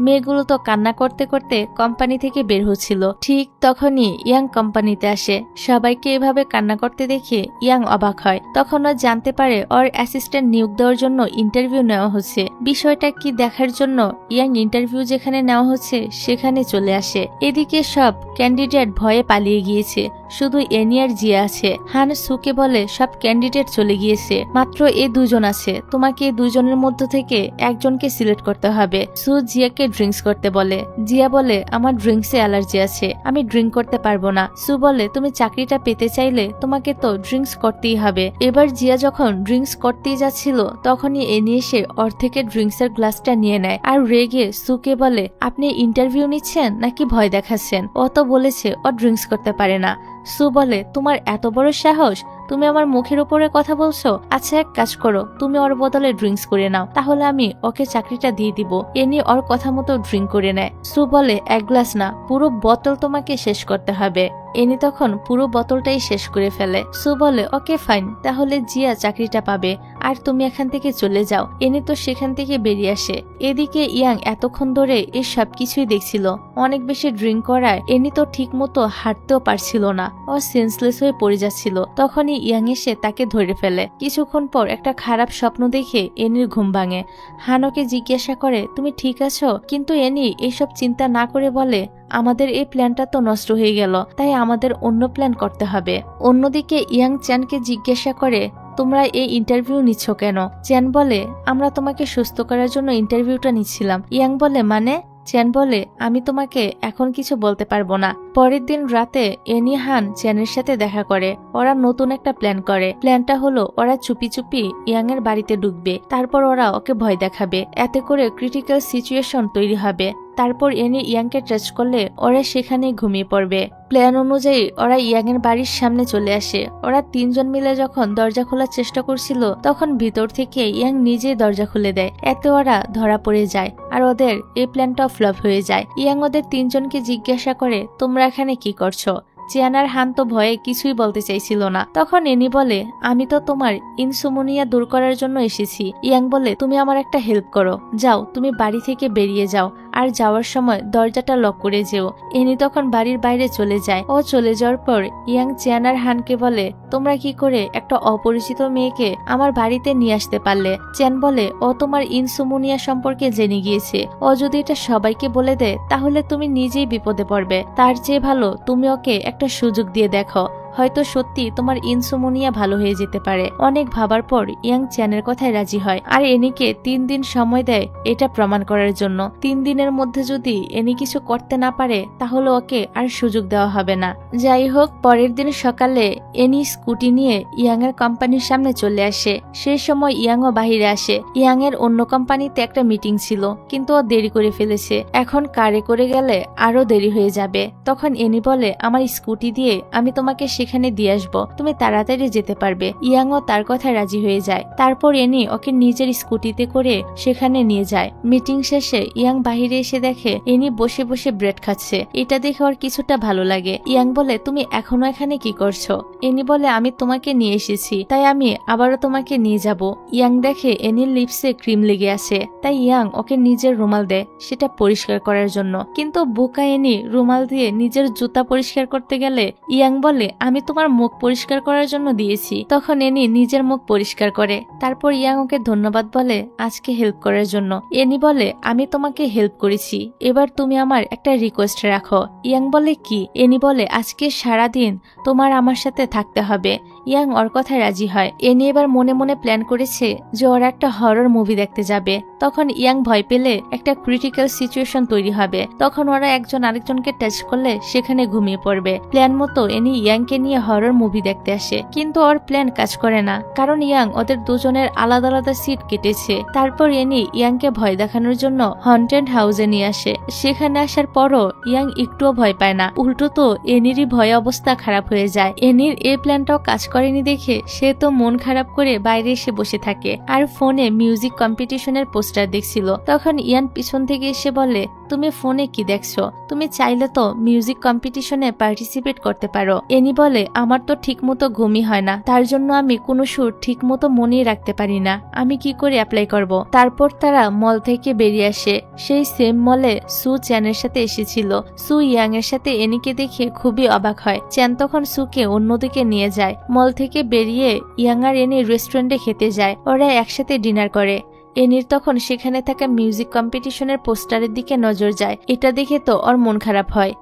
মেয়েগুলো তো কান্না করতে করতে কোম্পানি থেকে বের হচ্ছিল। ঠিক তখনই ইয়াং কোম্পানিতে আসে। সবাইকে এভাবে কান্না করতে দেখে ইয়াং অবাক হয়। তখন ও জানতে পারে ওর অ্যাসিস্ট্যান্ট নিয়োগ দেওয়ার জন্য ইন্টারভিউ নেওয়া হচ্ছে। বিষয়টা কি দেখার জন্য ইয়াং ইন্টারভিউ যেখানে নেওয়া হচ্ছে সেখানে চলে আসে। এদিকে সব ক্যান্ডিডেট ভয়ে পালিয়ে গিয়েছে, শুধু এনি আর জিয়া আছে। হান সুকে বলে, সব ক্যান্ডিডেট চলে গিয়েছে, মাত্র এই দুজন আছে। তোমাকে এই দুজনের মধ্য থেকে একজনকে সিলেক্ট করতে হবে। সু জিয়াকে ড্রিঙ্কস করতে বলে। জিয়া বলে, আমার ড্রিঙ্কসে অ্যালার্জি আছে, আমি ড্রিঙ্ক করতে পারবো না। সু বলে, তুমি চাকরিটা পেতে চাইলে তোমাকে তো ড্রিঙ্কস করতেই হবে। এবার জিয়া যখন ড্রিঙ্কস করতেই যাচ্ছিল তখনই এনি এসে ওর থেকে ড্রিঙ্কসের গ্লাসটা নিয়ে নেয় আর রেগে সুকে বলে, আপনি ইন্টারভিউ নিচ্ছেন নাকি ভয় দেখাচ্ছেন? ও তো বলেছে ও ড্রিঙ্কস করতে পারে না। সু বলে, তোমার এত বড় সাহস, তুমি আমার মুখের উপরে কথা বলছো? আচ্ছা, এক কাজ করো, তুমি ওর বদলে ড্রিঙ্কস করে নাও, তাহলে আমি ওকে চাকরিটা দিয়ে দিব। এনি ওর কথা মতো ড্রিঙ্ক করে নেয়। সু বলে, এক গ্লাস না, পুরো বোতল তোমাকে শেষ করতে হবে। এনি তখন পুরো বোতলটাই শেষ করে ফেলে। সু বলে, ওকে ফাইন, তাহলে জিয়া চাকরিটা পাবে আর তুমি এখান থেকে চলে যাও। এনি তো সেখান থেকে বেরিয়ে আসে। এদিকে ইয়াং এতক্ষণ ধরে এই সবকিছুই দেখছিল। অনেক বেশি ড্রিঙ্ক করায় এনি তো ঠিক মতো হাঁটতেও পারছিল না, ও সেন্সলেস হয়ে পড়ে যাচ্ছিল। তখনই ইয়াং এসে তাকে ধরে ফেলে। কিছুক্ষণ পর একটা খারাপ স্বপ্ন দেখে এনির ঘুম ভাঙে। হানোকে জিজ্ঞাসা করে, তুমি ঠিক আছো? কিন্তু এনি এসব চিন্তা না করে বলে, আমাদের এই প্ল্যানটা তো নষ্ট হয়ে গেল, তাই আমাদের অন্য প্ল্যান করতে হবে। অন্যদিকে ইয়াং চ্যানকে জিজ্ঞাসা করে, তোমরা এই ইন্টারভিউ নিচ্ছ কেন? চ্যান বলে, আমরা তোমাকে সুস্থ করার জন্য ইন্টারভিউটা নিচ্ছিলাম। ইয়াং বলে, মানে? চ্যান বলে আমি তোমাকে এখন কিছু বলতে পারবো না। পরের দিন রাতে এনি হান চ্যানের সাথে দেখা করে। ওরা নতুন একটা প্ল্যান করে। প্ল্যানটা হলো ওরা চুপি চুপি ইয়াং এর বাড়িতে ঢুকবে, তারপর ওরা ওকে ভয় দেখাবে, এতে করে ক্রিটিক্যাল সিচুয়েশন তৈরি হবে। তারপর এনি ইয়াংকে টাচ করলে ওরা সেখানেই ঘুমিয়ে পড়বে। প্ল্যান অনুযায়ী ওরা ইয়াং এর বাড়ির সামনে চলে আসে। ওরা তিনজন মিলে যখন দরজা খোলার চেষ্টা করছিল তখন ভিতর থেকে ইয়াং নিজেই দরজা খুলে দেয়। এতে ওরা ধরা পড়ে যায় আর ওদের এই প্ল্যানটাও ফ্লপ হয়ে যায়। ইয়াং ওদের তিনজনকে জিজ্ঞাসা করে তোমরা এখানে কি করছো? চিয়ান আর হান তো ভয়ে কিছুই বলতে চাইছিল না। তখন এনি বলে আমি তো তোমার ইনসোমনিয়া দূর করার জন্য এসেছি। ইয়াং বলে তুমি আমার একটা হেল্প করো, যাও তুমি বাড়ি থেকে বেরিয়ে যাও আর যাওয়ার সময় দরজাটা লক করে যেও। এনি তখন বাড়ির বাইরে চলে যায়। ও চলে যাওয়ার পর ইয়াং চিয়ান আর হানকে বলে তোমরা কি করে একটা অপরিচিত মেয়েকে আমার বাড়িতে নিয়ে আসতে পারলে? চিয়ান বলে ও তোমার ইনসোমনিয়া সম্পর্কে জেনে গিয়েছে। ও যদি এটা সবাইকে বলে দেয় তাহলে তুমি নিজেই বিপদে পড়বে। তার চেয়ে ভালো তুমি ওকে একটা সুযোগ দিয়ে দেখো, হয়তো সত্যি তোমার ইনসোমনিয়া ভালো হয়ে যেতে পারে। অনেক ভাবার পর ইয়াং চ্যানের কথায় রাজি হয় আর এনিকে 3 দিন সময় দেয় এটা প্রমাণ করার জন্য। 3 দিনের মধ্যে যদি এনি কিছু করতে না পারে তাহলে ওকে আর সুযোগ দেওয়া হবে না। যাই হোক, পরের দিন সকালে এনি স্কুটি নিয়ে ইয়াং এর কোম্পানির সামনে চলে আসে। সেই সময় ইয়াংও বাহিরে আসে। ইয়াং এর অন্য কোম্পানিতে একটা মিটিং ছিল, কিন্তু ও দেরি করে ফেলেছে। এখন কারে করে গেলে আরো দেরি হয়ে যাবে। তখন এনি বলে আমার স্কুটি দিয়ে আমি তোমাকে সেখানে দিয়ে আসবো, তুমি তাড়াতাড়ি যেতে পারবে। ইয়াংও তার কথায় রাজি হয়ে যায়। তারপর এনি ওকে নিজের স্কুটিতে করে সেখানে নিয়ে যায়। মিটিং শেষে ইয়াং বাহিরে এসে দেখে এনি বসে বসে ব্রেড খাচ্ছে। এটা দেখে ওর কিছুটা ভালো লাগে। ইয়াং বলে তুমি এখনো এখানে কি করছো? এনি বলে আমি তোমাকে নিয়ে এসেছি, তাই আমি আবারও তোমাকে নিয়ে যাব। ইয়াং দেখে এনির লিপসে ক্রিম লেগে আছে, তাই ইয়াং ওকে নিজের রুমাল দেয় সেটা পরিষ্কার করার জন্য। কিন্তু বোকা এনি রুমাল দিয়ে নিজের জুতা পরিষ্কার করতে গেলে ইয়াং বলে আমি তোমার মুখ পরিষ্কার করার জন্য দিয়েছি। তখন এনি নিজের মুখ পরিষ্কার করে। তারপর ইয়াং ওকে ধন্যবাদ বলে আজকে হেল্প করার জন্য। এনি বলে আমি তোমাকে হেল্প করেছি, এবার তুমি আমার একটা রিকোয়েস্ট রাখো। ইয়াং বলে কি? এনি বলে আজকে সারাদিন তোমার আমার সাথে থাকতে হবে। ইয়াং ওর কথায় রাজি হয়। এনি এবার মনে মনে প্ল্যান করেছে যে ওরা একটা হরর মুভি দেখতে যাবে। তখন ইয়াং ভয় পেলে একটা ক্রিটিক্যাল সিচুয়েশন তৈরি হবে। তখন ওরা একজন আরেকজনকে টাচ করলে সেখানে ঘুমিয়ে পড়বে। প্ল্যান মতো এনি ইয়াংকে নিয়ে হরর মুভি দেখতে আসে, কিন্তু ওর প্ল্যান কাজ করে না, কারণ ইয়াং ওদের দুজনের আলাদা আলাদা সিট কেটেছে। তারপর এনি ইয়াংকে ভয় দেখানোর জন্য হন্টেড হাউসে নিয়ে আসে। সেখানে আসার পরও ইয়াং একটুও ভয় পায় না, উল্টো তো এনিরই ভয় অবস্থা খারাপ হয়ে যায়। এনির এই প্ল্যানটাও কাজ করেনি দেখে সে তো মন খারাপ করে বাইরে এসে বসে থাকে আর ফোনে মিউজিক কম্পিটিশনের পোস্টার দেখছিল। তখন ইয়ান পিছন থেকে এসে বলে তুমি ফোনে কি দেখছো? তুমি চাইলে তো মিউজিক কম্পিটিশনে পার্টিসিপেট করতে পারো। এনি বলে আমার তো ঠিক মতো ঘুমই হয় না, তার জন্য আমি কোনো সুর ঠিক মতো মনেই রাখতে পারি না, আমি কি করে অ্যাপ্লাই করব? তারপর তারা মল থেকে বেরিয়ে আসে। সেই সেম মলে সু চ্যানের সাথে এসেছিল। সু ইয়াং এর সাথে এনিকে দেখে খুবই অবাক হয়। চ্যান তখন সুকে অন্যদিকে নিয়ে যায়। মল থেকে বেরিয়ে ইয়াং আর এনি রেস্টুরেন্টে খেতে যায়। ওরা একসাথে ডিনার করে। এনির তখন সেখানে থাকা মিউজিক কম্পিটিশনের পোস্টারের দিকে নজর যায়। এটা দেখে তো ওর মন খারাপ হয়।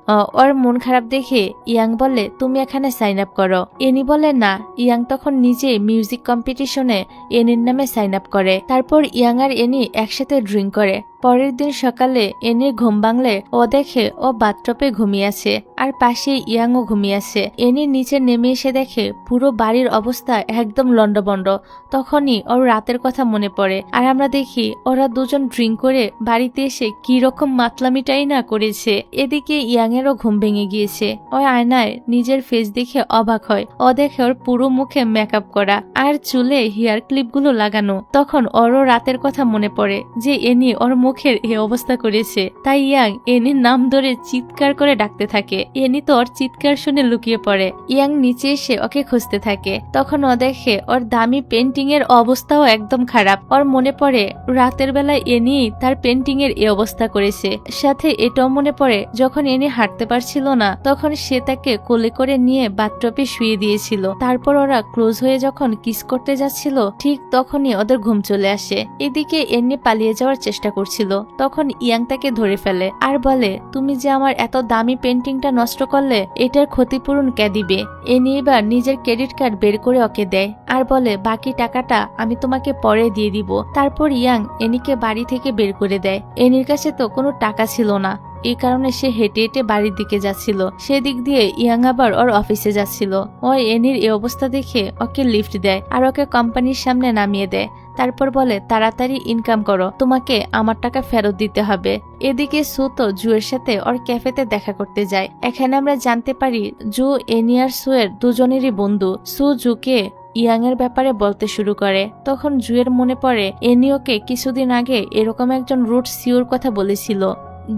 ওর মন খারাপ দেখে ইয়াং বলে তুমি এখানে সাইন আপ করো। এনি বলে না। ইয়াং তখন নিজে মিউজিক কম্পিটিশনে এনির নামে সাইন আপ করে। তারপর ইয়াং আর এনি একসাথে ড্রিঙ্ক করে। পরের দিন সকালে এনির ঘুম ভাঙলে ও দেখে ও বাথটবে ঘুমিয়ে আছে আর পাশে ইয়াংও ঘুমিয়ে আছে। এনি নিচে নেমে এসে দেখে পুরো বাড়ির অবস্থা একদম লন্ডভন্ড। তখনই ওর রাতের কথা মনে পড়ে আর আমরা দেখি ওরা দুজন ড্রিঙ্ক করে বাড়িতে এসে কি রকম মাতলামিটাই না করেছে। এদিকে ইয়াং এরও ঘুম ভেঙে গিয়েছে। ও আয়নায় নিজের ফেস দেখে অবাক হয়। ও দেখে ওর পুরো মুখে মেকআপ করা আর চুলে হেয়ার ক্লিপগুলো লাগানো। তখন ওরও রাতের কথা মনে পড়ে যে এনি ওর মুখের এই অবস্থা করেছে। তাই ইয়াং এনির নাম ধরে চিৎকার করে ডাকতে থাকে। এনি তো ওর চিৎকার শুনে লুকিয়ে পড়ে। ইয়াং নিচে এসে ওকে খুঁজতে থাকে। তখন ও দেখে ওর দামি পেন্টিং এর অবস্থাও একদম খারাপ। ওর মনে পড়ে রাতের বেলায় এনি তার পেন্টিং এর এই অবস্থা করেছে। সাথে এটাও মনে পড়ে যখন এনি হাঁটতে পারছিল না তখন সে তাকে কোলে করে নিয়ে বাথটবে শুয়ে দিয়েছিল। তারপর ওরা ক্লোজ হয়ে যখন কিস করতে যাচ্ছিল ঠিক তখনই ওদের ঘুম চলে আসে। এদিকে এনি পালিয়ে যাওয়ার চেষ্টা করছিল। করছিল তখন ইয়াং তাকে ধরে ফেলে আর বলে, তুমি যে আমার এত দামি পেন্টিংটা নষ্ট করলে এটার ক্ষতিপূরণ কে দিবে? এনি এবার নিজের ক্রেডিট কার্ড বের করে ওকে দেয় আর বলে, বাকি টাকাটা আমি তোমাকে পরে দিয়ে দিব। তারপর ইয়াং এনিকে বাড়ি থেকে বের করে দেয়। এনির কাছে তো কোনো টাকা ছিল না, এই কারণে সে হেঁটে হেঁটে বাড়ির দিকে যাচ্ছিল। সেদিক দিয়ে ইয়াং আবার ওর অফিসে যাচ্ছিল। ও এনির এই অবস্থা দেখে ওকে লিফট দেয় আর ওকে কোম্পানির সামনে নামিয়ে দেয়। তারপর বলে, তাড়াতাড়ি ইনকাম করো, তোমাকে আমার টাকা ফেরত দিতে হবে। এদিকে সু তো জুয়ের সাথে ওর ক্যাফেতে দেখা করতে যায়। এখানে আমরা জানতে পারি জু এনি আর সুয়ের দুজনেরই বন্ধু। সু জুকে ইয়াং এর ব্যাপারে বলতে শুরু করে। তখন জুয়ের মনে পড়ে এনিওকে কিছুদিন আগে এরকম একজন রুট সিওর কথা বলেছিল।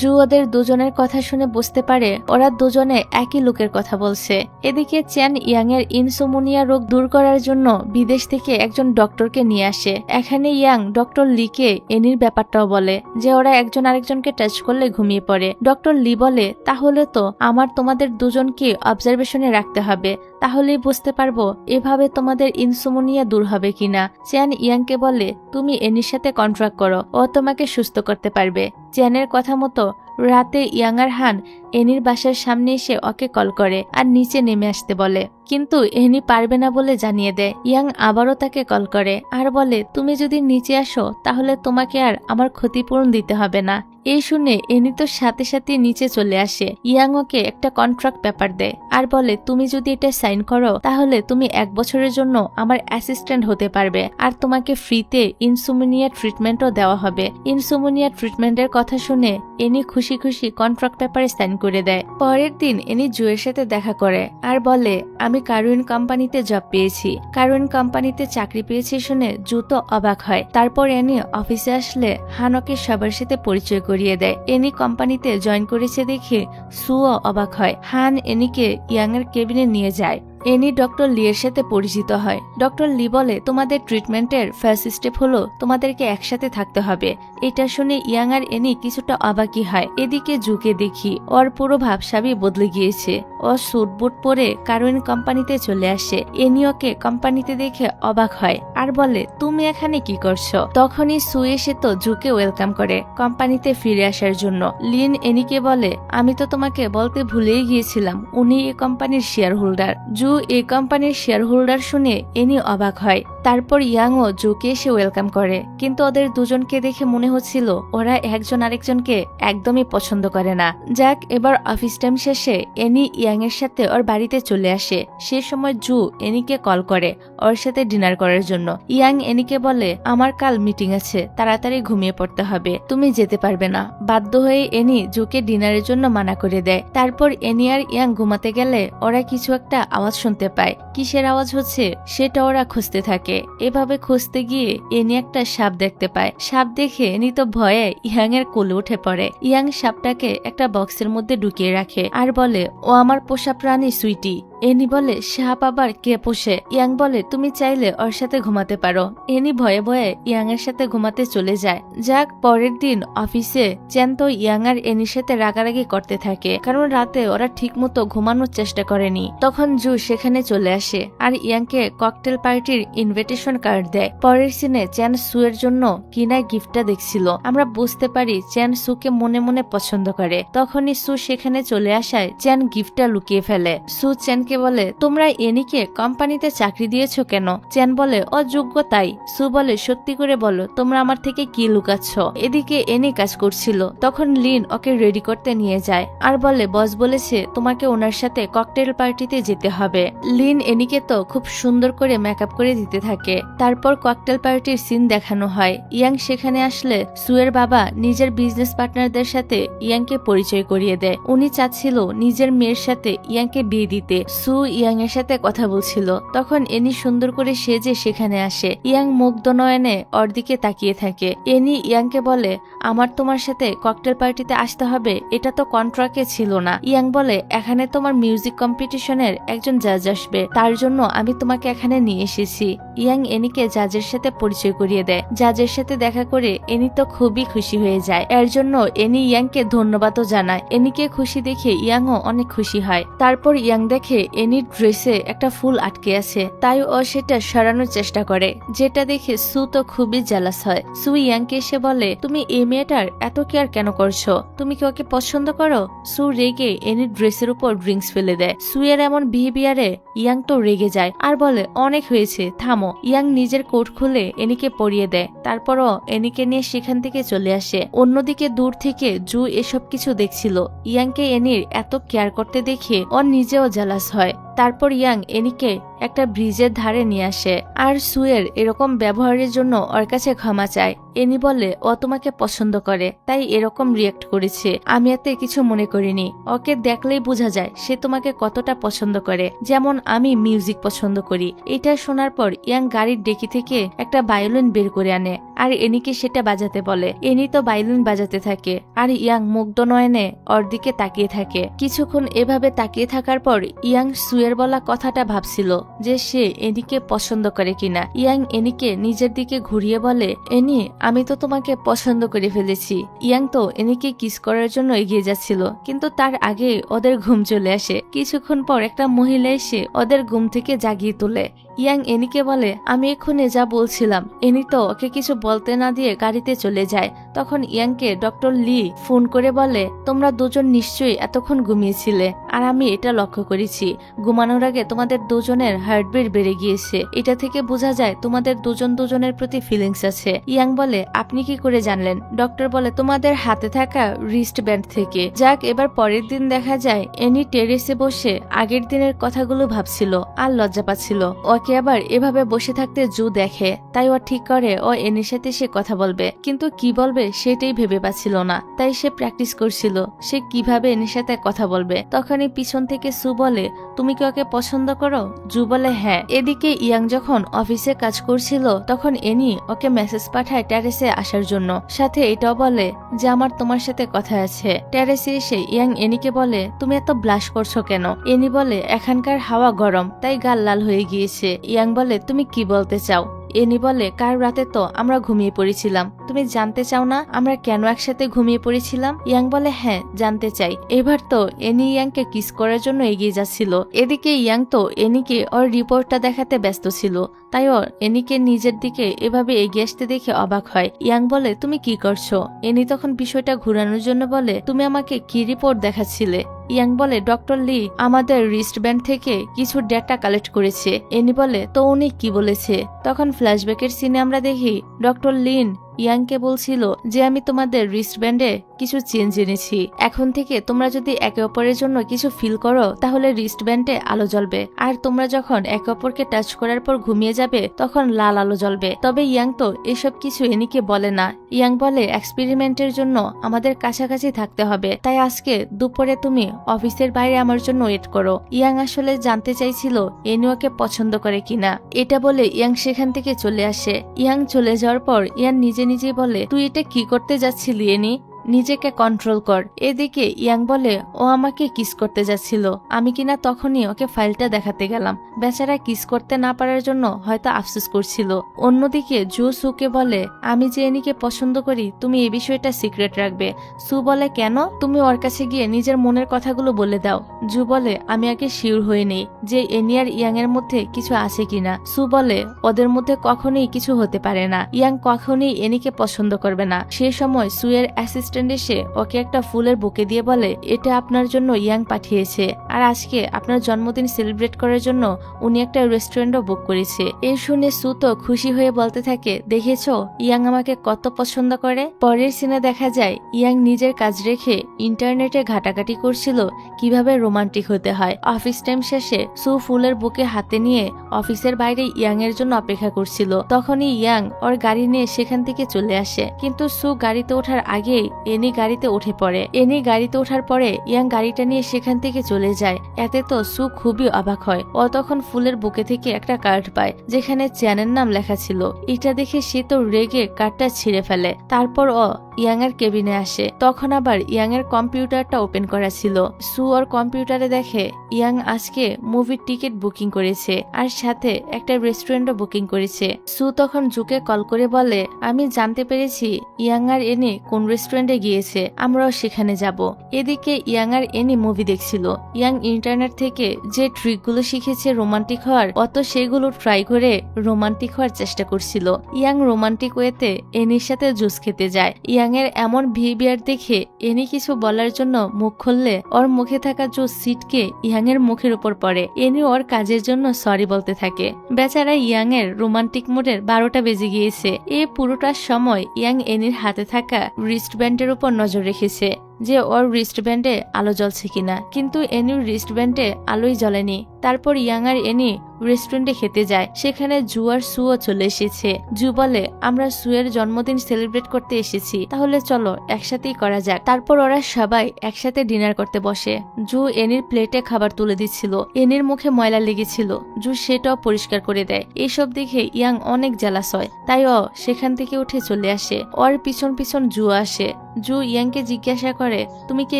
জু ওদের দুজনের কথা শুনে বুঝতে পারে ওরা দুজনে একই লোকের কথা বলছে। এদিকে চ্যান ইয়াং এর ইনসোমনিয়া রোগ দূর করার জন্য বিদেশ থেকে একজন ডক্টরকে নিয়ে আসে। এখানে ইয়াং ডক্টর লিকে এনির ব্যাপারটাও বলে যে ওরা একজন আরেকজনকে টাচ করলে ঘুমিয়ে পড়ে। ডক্টর লি বলে, তাহলে তো আমার তোমাদের দুজনকে অবজারভেশনে রাখতে হবে, তাহলেই বুঝতে পারবো এভাবে তোমাদের ইনসোমনিয়া দূর হবে কিনা। চ্যান ইয়াংকে বলে, তুমি এনির সাথে কন্ট্রাক্ট করো, ও তোমাকে সুস্থ করতে পারবে। চ্যানের কথা মতো রাতে ইয়াং আর হান এনির বাসার সামনে এসে ওকে কল করে আর নিচে নেমে আসতে বলে, কিন্তু এনি পারবে না বলে জানিয়ে দেয়। ইয়াং আবারও তাকে কল করে আর বলে, তুমি যদি নিচে আসো তাহলে তোমাকে আর আমার ক্ষতিপূরণ দিতে হবে না। এই শুনে এনি তো সাথে সাথে নিচে চলে আসে। ইয়াং ওকে একটা কন্ট্রাক্ট পেপার দেয় আর বলে, তুমি যদি এটা সাইন করো তাহলে তুমি 1 বছরের জন্য আমার অ্যাসিস্ট্যান্ট হতে পারবে আর তোমাকে ফ্রিতে ইনসোমনিয়া ট্রিটমেন্টও দেওয়া হবে। ইনসোমনিয়া ট্রিটমেন্টের কথা শুনে এনি খুশি খুশি কন্ট্রাক্ট পেপারে সাইন করে দেয়। পরের দিন এনি জুয়ের সাথে দেখা করে আর বলে, আমি কারুইন কোম্পানিতে জব পেয়েছি। কারুইন কোম্পানিতে চাকরি পেয়েছি শুনে জু তো অবাক হয়। তারপর এনি অফিসে আসলে হানকে সবার সাথে পরিচয় করিয়ে দেয়। এনি কোম্পানিতে জয়েন করেছে দেখে সুও অবাক হয়। হান এনিকে ইয়াং এর কেবিনে নিয়ে যায়। এনি ডক্টর লি এর সাথে পরিচিত হয়। ডক্টর লি বলে, তোমাদের ট্রিটমেন্টের ফার্স্ট স্টেপ হলো তোমাদেরকে একসাথে থাকতে হবে। এটা শুনে ইয়াং আর এনি কিছুটা অবাকই হয়। এদিকে জুকে দেখি ওর পুরো ভাবসাবই বদলে গিয়েছে। ও স্যুট বুট পরে কারুইন কোম্পানিতে চলে আসে। এনি ওকে কোম্পানিতে দেখে অবাক হয় আর বলে, তুমি এখানে কি করছো? তখনই সু এসে তো জুকে ওয়েলকাম করে কোম্পানিতে ফিরে আসার জন্য। লিন এনিকে বলে, আমি তো তোমাকে বলতে ভুলেই গিয়েছিলাম, উনি এই কোম্পানির শেয়ার হোল্ডার। জু এই কোম্পানির শেয়ার হোল্ডার শুনে এনি অবাক হয়। তারপর ইয়াংও জুকে এসে ওয়েলকাম করে, কিন্তু ওদের দুজনকে দেখে মনে হচ্ছিল ওরা একজন আরেকজনকে একদমই পছন্দ করে না। যাক, এবার অফিস টাইম শেষে এনি ইয়াং এর সাথে ওর বাড়িতে চলে আসে। সে সময় জু এনিকে কল করে ওর সাথে ডিনার করার জন্য। ইয়াং এনিকে বলে, আমার কাল মিটিং আছে, তাড়াতাড়ি ঘুমিয়ে পড়তে হবে, তুমি যেতে পারবে না। বাধ্য হয়ে এনি জুকে ডিনারের জন্য মানা করে দেয়। তারপর এনি আর ইয়াং ঘুমাতে গেলে ওরা কিছু একটা আওয়াজ শুনতে পায়। কিসের আওয়াজ হচ্ছে সেটা ওরা খুঁজতে থাকে। এভাবে খুঁজতে গিয়ে এনি একটা সাপ দেখতে পায়। সাপ দেখে এনি তো ভয়ে ইয়াং এর কোলে উঠে পড়ে। ইয়াং সাপটাকে একটা বক্সের মধ্যে ঢুকিয়ে রাখে আর বলে, ও আমার পোষা প্রাণী সুইটি। এনি বলে, সাপ আবার কে পোষে? ইয়াং বলে, তুমি চাইলে ওর সাথে ঘুমাতে পারো। এনি ভয়ে ভয়ে ইয়াং এর সাথে ঘুমাতে চলে যায়। যাক, পরের দিন অফিসে চ্যান তো ইয়াং আর এনির সাথে রাগারাগি করতে থাকে, কারণ রাতে ওরা ঠিক মতো ঘুমানোর চেষ্টা করেনি। তখন জু সেখানে চলে আসে আর ইয়াংকে ককটেল পার্টির ইনভিটেশন কার্ড দেয়। পরের সিনে চ্যান সুয়ের জন্য কিনা গিফটটা দেখছিল। আমরা বুঝতে পারি চ্যান সুকে মনে মনে পছন্দ করে। তখনই সু সেখানে চলে আসায় চ্যান গিফটটা লুকিয়ে ফেলে। সু চ্যান বলে, তোমরা এনিকে কোম্পানিতে চাকরি দিয়েছো কেন? চ্যান বলে, অযোগ্য তাই। সু বলে, সত্যি করে বলো তোমরা আমার থেকে কি লুকাচ্ছ? এদিকে এনি কাজ করছিল। তখন লিন ওকে রেডি করতে নিয়ে যায় আর বলে, বস বলেছে তোমাকে ওনার সাথে ককটেল পার্টিতে যেতে হবে। লিন এনিকে তো খুব সুন্দর করে মেকআপ করে দিতে থাকে। তারপর ককটেল পার্টির সিন দেখানো হয়। ইয়াং সেখানে আসলে সুয়ের বাবা নিজের বিজনেস পার্টনারদের সাথে ইয়াংকে পরিচয় করিয়ে দেয়। উনি চাচ্ছিল নিজের মেয়ের সাথে ইয়াংকে বিয়ে দিতে। সু ইয়াং এর সাথে কথা বলছিল। তখন এনি সুন্দর করে সেজে সেখানে আসে। ইয়াং মুগ্ধ নয়নে ওর দিকে তাকিয়ে থাকে। এনি ইয়াংকে বলে, আমার তোমার সাথে ককটেল পার্টিতে আসতে হবে, এটা তো কন্ট্রাক্টে ছিল না। ইয়াং বলে, এখানে তোমার মিউজিক কম্পিটিশনের একজন জাজ আসবে, তার জন্য আমি তোমাকে এখানে নিয়ে এসেছি। ইয়াং এনিকে জাজের সাথে পরিচয় করিয়ে দেয়। জাজের সাথে দেখা করে এনি তো খুবই খুশি হয়ে যায়। এর জন্য এনি ইয়াংকে ধন্যবাদও জানায়। এনিকে খুশি দেখে ইয়াংও অনেক খুশি হয়। তারপর ইয়াং দেখে এনির ড্রেসে একটা ফুল আটকে আছে, তাই ও সেটা সরানোর চেষ্টা করে, যেটা দেখে সু তো খুবই জেলাস হয়। সু ইয়াংকে এসে বলে, তুমি এই মেয়েটার এত কেয়ার কেন করছো? তুমি কি ওকে পছন্দ করো? সু রেগে এনির ড্রেসের উপর ড্রিঙ্কস ফেলে দেয়। সু এর এমন বিহেভিয়ারে ইয়াং তো রেগে যায় আর বলে, অনেক হয়েছে, থামো। ইয়াং নিজের কোট খুলে এনিকে পরিয়ে দেয়, তারপরও এনিকে নিয়ে সেখান থেকে চলে আসে। অন্যদিকে দূর থেকে জু এসব কিছু দেখছিল। ইয়াংকে এনির এত কেয়ার করতে দেখে ও নিজেও জেলাস হয়। তারপর ইয়াং এনিকে একটা ব্রিজের ধারে নিয়ে আসে আর সুয়ের এরকম ব্যবহারের জন্য ওর কাছে ক্ষমা চায়। এনি বলে, ও তোমাকে পছন্দ করে তাই এরকম রিয়েক্ট করেছে, আমি এতে কিছু মনে করিনি। ওকে দেখলেই বোঝা যায় সে তোমাকে কতটা পছন্দ করে, যেমন আমি মিউজিক পছন্দ করি। এটা শোনার পর ইয়াং গাড়ির ডেকি থেকে একটা ভায়োলিন বের করে আনে আর এনিকে সেটা বাজাতে বলে। এনি তো ভায়োলিন বাজাতে থাকে আর ইয়াং মুগ্ধ নয়নে ওর দিকে তাকিয়ে থাকে। কিছুক্ষণ এভাবে তাকিয়ে থাকার পর ইয়াং সুয়ের বলা কথাটা ভাবছিল যে সে এনিকে পছন্দ করে কিনা। ইয়াং এনিকে নিজের দিকে ঘুরিয়ে বলে, এনি আমি তো তোমাকে পছন্দ করে ফেলেছি। ইয়াং তো এনিকে কিস করার জন্য এগিয়ে যাচ্ছিল, কিন্তু তার আগে ওদের ঘুম চলে আসে। কিছুক্ষণ পর একটা মহিলা এসে ওদের ঘুম থেকে জাগিয়ে তোলে। ইয়াং এনিকে বলে, আমি এক্ষুনি যা বলছিলাম। এনি তো ওকে কিছু বলতে না দিয়ে গাড়িতে চলে যায়। তখন ইয়াংকে ডক্টর লি ফোন করে বলে, তোমরা দুজন নিশ্চয়ই এতক্ষণ ঘুমিয়েছিলে আর আমি এটা লক্ষ্য করেছি, ঘুমানোর আগে তোমাদের দুজনের হার্টবিট বেড়ে গিয়েছে। এটা থেকে বোঝা যায় তোমাদের দুজনের প্রতি ফিলিংস আছে। ইয়াং বলে, আপনি কি করে জানলেন? ডক্টর বলে, তোমাদের হাতে থাকা রিস্ট ব্যান্ড থেকে। যাক, এবার পরের দিন দেখা যায় এনি টেরেসে বসে আগের দিনের কথাগুলো ভাবছিল আর লজ্জা পাচ্ছিল। ওকে আবার এভাবে বসে থাকতে জু দেখে, তাই ও ঠিক করে ও এনির সাথে সে কথা বলবে, কিন্তু কি বলবে সেটাই ভেবে পাচ্ছিল না। তাই সে প্র্যাকটিস করছিল সে কিভাবে এনির সাথে কথা বলবে। তখনই পিছন থেকে সু বলে, তুমি কি ওকে পছন্দ করো? জু বলে, হ্যাঁ। এদিকে ইয়াং যখন অফিসে কাজ করছিল তখন এনি ওকে মেসেজ পাঠায় টেরেসে আসার জন্য, সাথে এটাও বলে যে আমার তোমার সাথে কথা আছে। টেরেসে এসে ইয়াং এনিকে বলে, তুমি এত ব্লাশ করছো কেন? এনি বলে, এখানকার হাওয়া গরম তাই গাল লাল হয়ে গিয়েছে। ইয়াং বলে, তুমি কি বলতে চাও? এনি বলে, কাল রাতে তো আমরা ঘুমিয়ে পড়েছিলাম, তুমি জানতে চাও না আমরা কেন একসাথে ঘুমিয়ে পড়েছিলাম? ইয়াং বলে, হ্যাঁ জানতে চাই। এবার তো এনি ইয়াংকে কিস করার জন্য এগিয়ে যাচ্ছিল। এদিকে ইয়াং তো এনিকে ওর রিপোর্টটা দেখাতে ব্যস্ত ছিল, তাই ওর এনিকে নিজের দিকে এভাবে এগিয়ে আসতে দেখে অবাক হয়। ইয়াং বলে, তুমি কি করছো? এনি তখন বিষয়টা ঘুরানোর জন্য বলে, তুমি আমাকে কি রিপোর্ট দেখাচ্ছিলে? ইয়াং বলে, ডক্টর লি আমাদের রিস্টব্যান্ড থেকে কিছু ডেটা কালেক্ট করেছে। এনি বলে, তো উনি কি বলেছে? তখন ফ্ল্যাশব্যাকের সিনে আমরা দেখি ডক্টর লিন ইয়াংকে বলছিল যে আমি তোমাদের রিস্টব্যান্ডে কিছু চেঞ্জ এনেছি। এখন থেকে তোমরা যদি একে অপরের জন্য কিছু ফিল করো তাহলে রিস্টব্যান্ডে আলো জ্বলবে, আর তোমরা যখন একে অপরকে টাচ করার পর ঘুমিয়ে যাবে তখন লাল আলো জ্বলবে। তবে ইয়াং তো এসব কিছু এনিকে বলে না। ইয়াং বলে, এক্সপেরিমেন্টের জন্য আমাদের কাছাকাছি থাকতে হবে, তাই আজকে দুপুরে তুমি অফিসের বাইরে আমার জন্য ওয়েট করো। ইয়াং আসলে জানতে চাইছিল এনি ওকে পছন্দ করে কিনা। এটা বলে ইয়াং সেখান থেকে চলে আসে। ইয়াং চলে যাওয়ার পর ইয়াং নিজে বলে, তুই এটা কি করতে যাচ্ছিলি এনি? নিজেকে কন্ট্রোল কর। এদিকে ইয়াং বলে, ও আমাকে কিস করতে যাচ্ছিল, আমি কিনা তখনই ওকে ফাইলটা দেখাতে গেলাম। বেচারা কিস করতে না পারার জন্য হয়তো আফসোস করছিল। অন্যদিকে জু সুকে বলে, আমি যে এনিকে পছন্দ করি তুমি এই বিষয়টা সিক্রেট রাখবে। সু বলে, কেন? তুমি ওর কাছে গিয়ে নিজের মনের কথাগুলো বলে দাও। জু বলে, আমি আগে শিওর হয়ে নেই যে এনি আর ইয়াং এর মধ্যে কিছু আছে কিনা। সু বলে, ওদের মধ্যে কখনোই কিছু হতে পারে না, ইয়াং কখনোই এনিকে পছন্দ করবে না। সে সময় সুয়ের অ্যাসিস্ট্যান্ট এসে ওকে একটা ফুলের বুকে দিয়ে বলে, এটা আপনার জন্য ইয়াং পাঠিয়েছে, আর আজকে আপনার জন্মদিন সেলিব্রেট করার জন্য উনি একটা রেস্টুরেন্টও বুক করেছে। এই শুনে সু তো খুশি হয়ে বলতে থাকে, দেখেছো ইয়াং আমাকে কত পছন্দ করে। পরের সিনে দেখা যায় ইয়াং নিজের কাজ রেখে ইন্টারনেটে ঘাটাঘাটি করছিল কিভাবে রোমান্টিক হতে হয়। অফিস টাইম শেষে সু ফুলের বুকে হাতে নিয়ে অফিসের বাইরে ইয়াং এর জন্য অপেক্ষা করছিল। তখনই ইয়াং ওর গাড়ি নিয়ে সেখান থেকে চলে আসে, কিন্তু সু গাড়িতে ওঠার আগেই এনি গাড়িতে উঠে পড়ে। এনি গাড়িতে ওঠার পরে ইয়াং গাড়িটা নিয়ে সেখান থেকে চলে যায়। এতে তো সু খুবই অবাক হয়। ও তখন ফুলের বুকে থেকে একটা কার্ড পায় যেখানে চ্যানের নাম লেখা ছিল। এটা দেখে সে তো রেগে কার্ডটা ছিঁড়ে ফেলে। তারপর ও ইয়াং এর কেবিনে আসে। তখন আবার ইয়াং এর কম্পিউটারটা ওপেন করা ছিল। সু ওর কম্পিউটারে দেখে ইয়াং আজকে মুভির টিকিট বুকিং করেছে আর সাথে একটা রেস্টুরেন্টও বুকিং করেছে। সু তখন জুকে কল করে বলে, আমি জানতে পেরেছি ইয়াং আর এনি কোন রেস্টুরেন্টে গিয়েছে, আমরাও সেখানে যাব। এদিকে ইয়াং আর এনি মুভি দেখছিল। ইয়াং ইন্টারনেট থেকে যে ট্রিকগুলো শিখেছে রোমান্টিক হওয়ার, সেগুলো ট্রাই করে রোমান্টিক হওয়ার চেষ্টা করছিল। ইয়াং রোমান্টিক ওয়েতে এনির সাথে জুস খেতে যায়। ইয়াং এর এমন বিহেভিয়ার দেখে এনি কিছু বলার জন্য মুখ খুললে ওর মুখে থাকা জুস সিটকে ইয়াং এর মুখের উপর পড়ে। এনি ওর কাজের জন্য সরি বলতে থাকে। বেচারা ইয়াং এর রোমান্টিক মুডের 12টা বেজে গিয়েছে। এই পুরোটার সময় ইয়াং এনির হাতে থাকা রিস্ট ব্যান্ডের উপর নজর রেখেছে যে ওর রিস্ট ব্যান্ডে আলো জ্বলছে কিনা, কিন্তু এনির রিস্ট ব্যান্ডে আলোই জ্বলেনি। তারপর ইয়াং আর এনি রেস্টুরেন্টে খেতে যায়। সেখানে জু আর সুও চলে এসেছে। জু বলে, আমরা সুয়ের জন্মদিন সেলিব্রেট করতে এসেছি, তাহলে চলো একসাথেই করা যাক। তারপর ওরা সবাই একসাথে ডিনার করতে বসে। জু এনির প্লেটে খাবার তুলে দিচ্ছিল। এনির মুখে ময়লা লেগেছিল, জু সেটাও পরিষ্কার করে দেয়। এইসব দেখে ইয়াং অনেক জেলাস হয়, তাই ও সেখান থেকে উঠে চলে আসে। ওর পিছন পিছন জু আসে। জু ইয়াংকে জিজ্ঞাসা করে, তুমি কি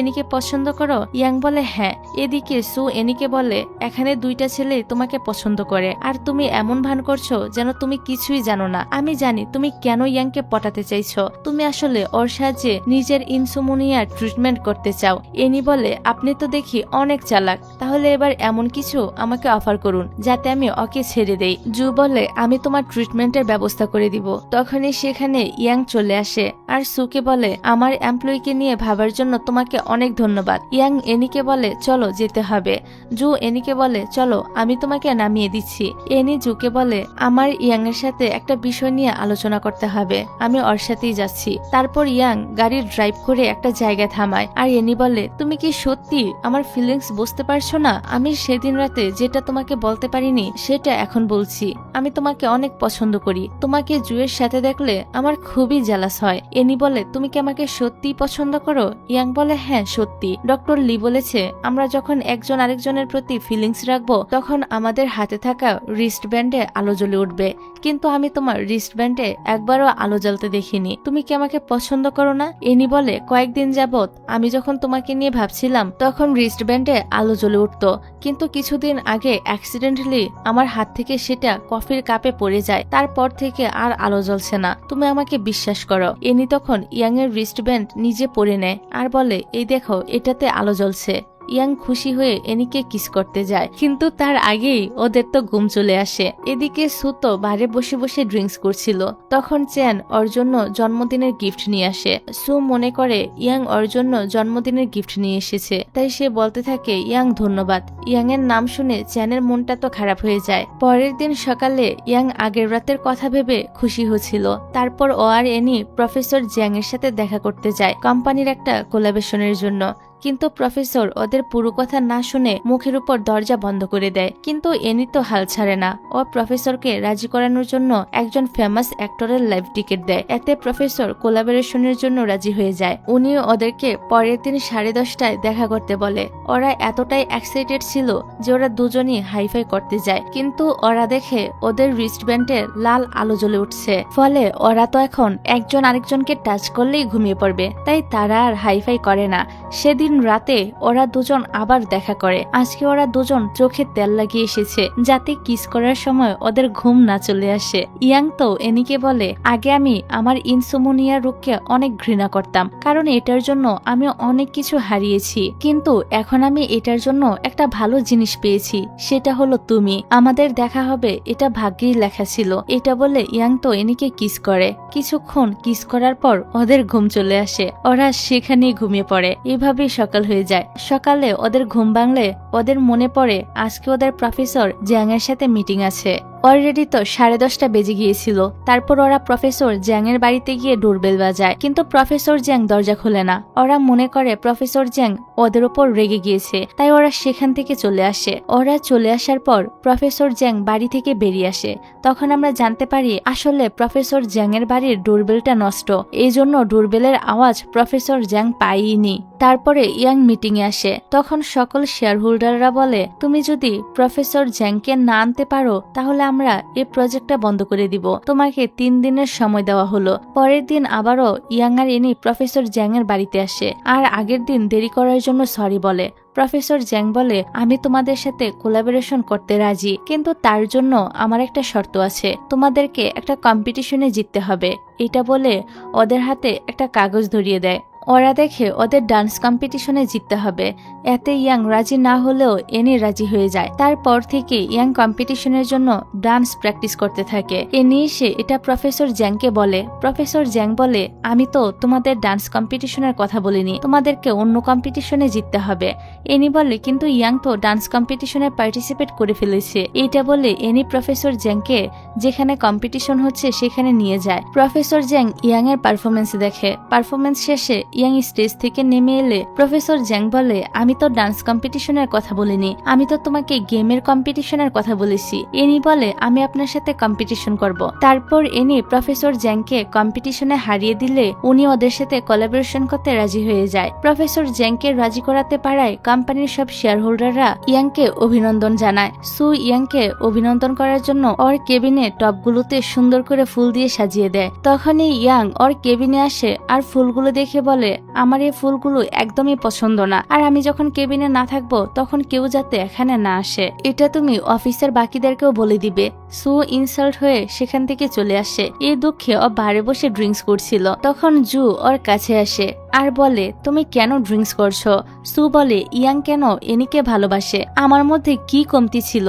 এনিকে পছন্দ করো? ইয়াং বলে হ্যাঁ। এদিকে সু এনিকে বলে, এখানে দুইটা ছেলে তোমাকে পছন্দ করে আর তুমি এমন ভান করছো যেন তুমি কিছুই জানো না। আমি জানি তুমি কেন ইয়াংকে পটাতে চাইছো। তুমি আসলে ওর সাহায্যে নিজের ইনসোমনিয়ার ট্রিটমেন্ট করতে চাও। এনি বলে, আপনি তো দেখি অনেক চালাক, তাহলে এবার এমন কিছু আমাকে অফার করুন যাতে আমি ওকে ছেড়ে দেই। জু বলে, আমি তোমার ট্রিটমেন্টের ব্যবস্থা করে দিব। তখনই সেখানে ইয়াং চলে আসে আর সুকে বলে, আমার এমপ্লয়িকে নিয়ে ভাবার জন্য তোমাকে অনেক ধন্যবাদ। ইয়াং এনিকে বলে, চলো যেতে হবে। জু এনিকে বলে, চলো আমি তোমাকে নামিয়ে দিচ্ছি। এনি জুকে বলে, আমার ইয়াং এর সাথে একটা বিষয় নিয়ে আলোচনা করতে হবে, আমি ওর সাথেই যাচ্ছি। তারপর ইয়াং গাড়ি ড্রাইভ করে একটা জায়গায় থামায় আর এনি বলে, তুমি কি সত্যি আমার ফিলিংস বুঝতে পারছো না? আমি সেদিন রাতে যেটা তোমাকে বলতে পারিনি সেটা এখন বলছি। আমি তোমাকে অনেক পছন্দ করি। তোমাকে জুয়ের সাথে দেখলে আমার খুবই জেলাস হয়। এনি বলে, তুমি কি আমাকে সত্যি পছন্দ করো? ইয়াং বলে, হ্যাঁ সত্যি। ডক্টর লি বলেছে আমরা যখন একজন আরেকজনের প্রতি ফিলিংস রাখবো তখন আমাদের হাতে থাকা রিস্ট ব্যান্ডে আলো জ্বলে উঠবে, কিন্তু আমি তোমার রিস্ট ব্যান্ডে একবারও আলো জ্বলতে দেখিনি। তুমি কি আমাকে পছন্দ করো না? এনি বলে, কয়েকদিন যাবত আমি যখন তোমাকে নিয়ে ভাবছিলাম তখন রিস্ট ব্যান্ডে আলো জ্বলে উঠতো, কিন্তু কিছুদিন আগে অ্যাক্সিডেন্টালি আমার হাত থেকে সেটা কফির কাপে পড়ে যায়, তারপর থেকে আর আলো জ্বলছে না। তুমি আমাকে বিশ্বাস করো। এনি তখন ইয়াং এর রিস্ট ব্যান্ড নিজে পরে নেয় আর বলে, এই দেখো এটাতে আলো জ্বলছে। ইয়াং খুশি হয়ে এনিকে কিস করতে যায়, কিন্তু তার আগেই ওদের তো ঘুম চলে আসে। এদিকে সুতো বারে বসে বসে ড্রিঙ্কস করছিল। তখন চ্যান ওর জন্য জন্মদিনের গিফট নিয়ে আসে। সু মনে করে ইয়াং ওর জন্য জন্মদিনের গিফট নিয়ে এসেছে, তাই সে বলতে থাকে, ইয়াং ধন্যবাদ। ইয়াং এর নাম শুনে চ্যানের মনটা তো খারাপ হয়ে যায়। পরের দিন সকালে ইয়াং আগের রাতের কথা ভেবে খুশি হচ্ছিল। তারপর ও আর এনি প্রফেসর জ্যাং এর সাথে দেখা করতে যায় কোম্পানির একটা কোলাবরেশনের জন্য, কিন্তু প্রফেসর ওদের পুরো কথা না শুনে মুখের উপর দরজা বন্ধ করে দেয়। কিন্তু এনি তো হাল ছাড়ে না। ও প্রফেসরকে রাজি করানোর জন্য একজন ফেমাস অ্যাক্টরের লাইভ টিকিট দেয়। এতে প্রফেসর কোলাবরেশনের জন্য রাজি হয়ে যায়। উনি ওদেরকে পরের দিন 10:30টায় দেখা করতে বলে। ওরা এতটাই এক্সাইটেড ছিল যে ওরা দুজনই হাইফাই করতে যায়, কিন্তু ওরা দেখে ওদের রিস্টব্যান্ডে লাল আলো জ্বলে উঠছে, ফলে ওরা তো এখন একজন আরেকজনকে টাচ করলেই ঘুমিয়ে পড়বে, তাই তারা আর হাইফাই করে না। সেদিন রাতে ওরা দুজন আবার দেখা করে। আজকে ওরা দুজন চোখে তেল লাগিয়ে এসেছে যাতে কিস করার সময় ওদের ঘুম না চলে আসে। ইয়াং তো এনিকে বলে, আগে আমি আমার ইনসোমনিয়া রোগকে অনেক ঘৃণা করতাম, কারণ এটার জন্য আমি অনেক কিছু হারিয়েছি, কিন্তু এখন আমি এটার জন্য একটা ভালো জিনিস পেয়েছি, সেটা হলো তুমি। আমাদের দেখা হবে এটা ভাগ্যেই লেখা ছিল। এটা বলে ইয়াং তো এনিকে কিস করে। কিছুক্ষণ কিস করার পর ওদের ঘুম চলে আসে। ওরা সেখানেই ঘুমিয়ে পড়ে। এভাবে সকাল হয়ে যায়। সকালে ওদের ঘুম ভাঙলে ওদের মনে পড়ে আজকে ওদের প্রফেসর জ্যাং এর সাথে মিটিং আছে। অলরেডি তো 10:30 বেজে গিয়েছিল। তারপর ওরা প্রফেসর জ্যাং এর বাড়িতে গিয়ে ডোরবেল বাজায়, কিন্তু প্রফেসর জ্যাং দরজা খোলে না। ওরা মনে করে প্রফেসর জ্যাং ওদের উপর রেগে গিয়েছে, তাই ওরা সেখান থেকে চলে আসে। ওরা চলে আসার পর প্রফেসর জ্যাং বাড়ি থেকে বেরিয়ে আসে। তখন আমরা জানতে পারি আসলে প্রফেসর জ্যাং এর বাড়ির ডোরবেলটা নষ্ট, এই জন্য ডোরবেলের আওয়াজ প্রফেসর জ্যাং পাইনি। তারপরে ইয়াং মিটিং এ আসে। তখন সকল শেয়ার হোল্ডাররা বলে, তুমি যদি প্রফেসর জ্যাংকে না আনতে পারো তাহলে আমরা এই প্রজেক্টটা বন্ধ করে দিব। তোমাকে 3 দিনের সময় দেওয়া হলো। পরের দিন আবারও ইয়াং আর এনি প্রফেসর জ্যাং এর বাড়িতে আসে আর আগের দিন দেরি করার জন্য সরি বলে। প্রফেসর জ্যাং বলে, আমি তোমাদের সাথে কোলাবোরেশন করতে রাজি, কিন্তু তার জন্য আমার একটা শর্ত আছে, তোমাদেরকে একটা কম্পিটিশনে জিততে হবে। এটা বলে ওদের হাতে একটা কাগজ ধরিয়ে দেয়। ওরা দেখে ওদের ডান্স কম্পিটিশনে জিততে হবে। এতে ইয়াং রাজি না হলেও এনি রাজি হয়ে যায়। তারপর থেকে ইয়াং কম্পিটিশনের জন্য ডান্স প্র্যাকটিস করতে থাকে। এনি এসে এটা প্রফেসর জ্যাংকে বলে। প্রফেসর জ্যাং বলে, আমি তো তোমাদের ডান্স কম্পিটিশনের কথা বলিনি, তোমাদেরকে অন্য কম্পিটিশনে জিততে হবে। এনি বলে, কিন্তু ইয়াং তো ডান্স কম্পিটিশনে পার্টিসিপেট করে ফেলেছে। এইটা বলে এনি প্রফেসর জ্যাংকে যেখানে কম্পিটিশন হচ্ছে সেখানে নিয়ে যায়। প্রফেসর জ্যাং ইয়াং এর পারফরমেন্স দেখে। পারফরমেন্স শেষে ইয়াং স্টেজ থেকে নেমে এলে প্রফেসর জ্যাং বলে, আমি তো ডান্স কম্পিটিশনের কথা বলিনি, আমি তো তোমাকে গেমের কম্পিটিশনের কথা বলেছি। এনি বলে, আমি আপনার সাথে কম্পিটিশন করব। তারপর এনি প্রফেসর জ্যাংকে কম্পিটিশনে হারিয়ে দিলে উনি ওদের সাথে কোলাবোরেশন করতে রাজি হয়ে যায়। প্রফেসর জ্যাংকে রাজি করাতে পারায় কোম্পানির সব শেয়ার হোল্ডাররা ইয়াংকে অভিনন্দন জানায়। সু ইয়াংকে অভিনন্দন করার জন্য ওর কেবিনে টপগুলোতে সুন্দর করে ফুল দিয়ে সাজিয়ে দেয়। তখনই ইয়াং ওর কেবিনে আসে আর ফুলগুলো দেখে বলে, আমার এই ফুলগুলো একদমই পছন্দ না, আর আমি যখন কেবিনে না থাকবো তখন কেউ যাতে এখানে না আসে, এটা তুমি অফিসের বাকিদেরকেও বলে দিবে। সু ইনসাল্ট হয়ে সেখান থেকে চলে আসে। এই দুঃখে ও বারে বসে ড্রিঙ্কস করছিল। তখন জু ওর কাছে আসে আর বলে, তুমি কেন ড্রিঙ্কস করছো? সু বলে, ইয়াং কেন এনিকে ভালোবাসে, আমার মধ্যে কি কমতি ছিল,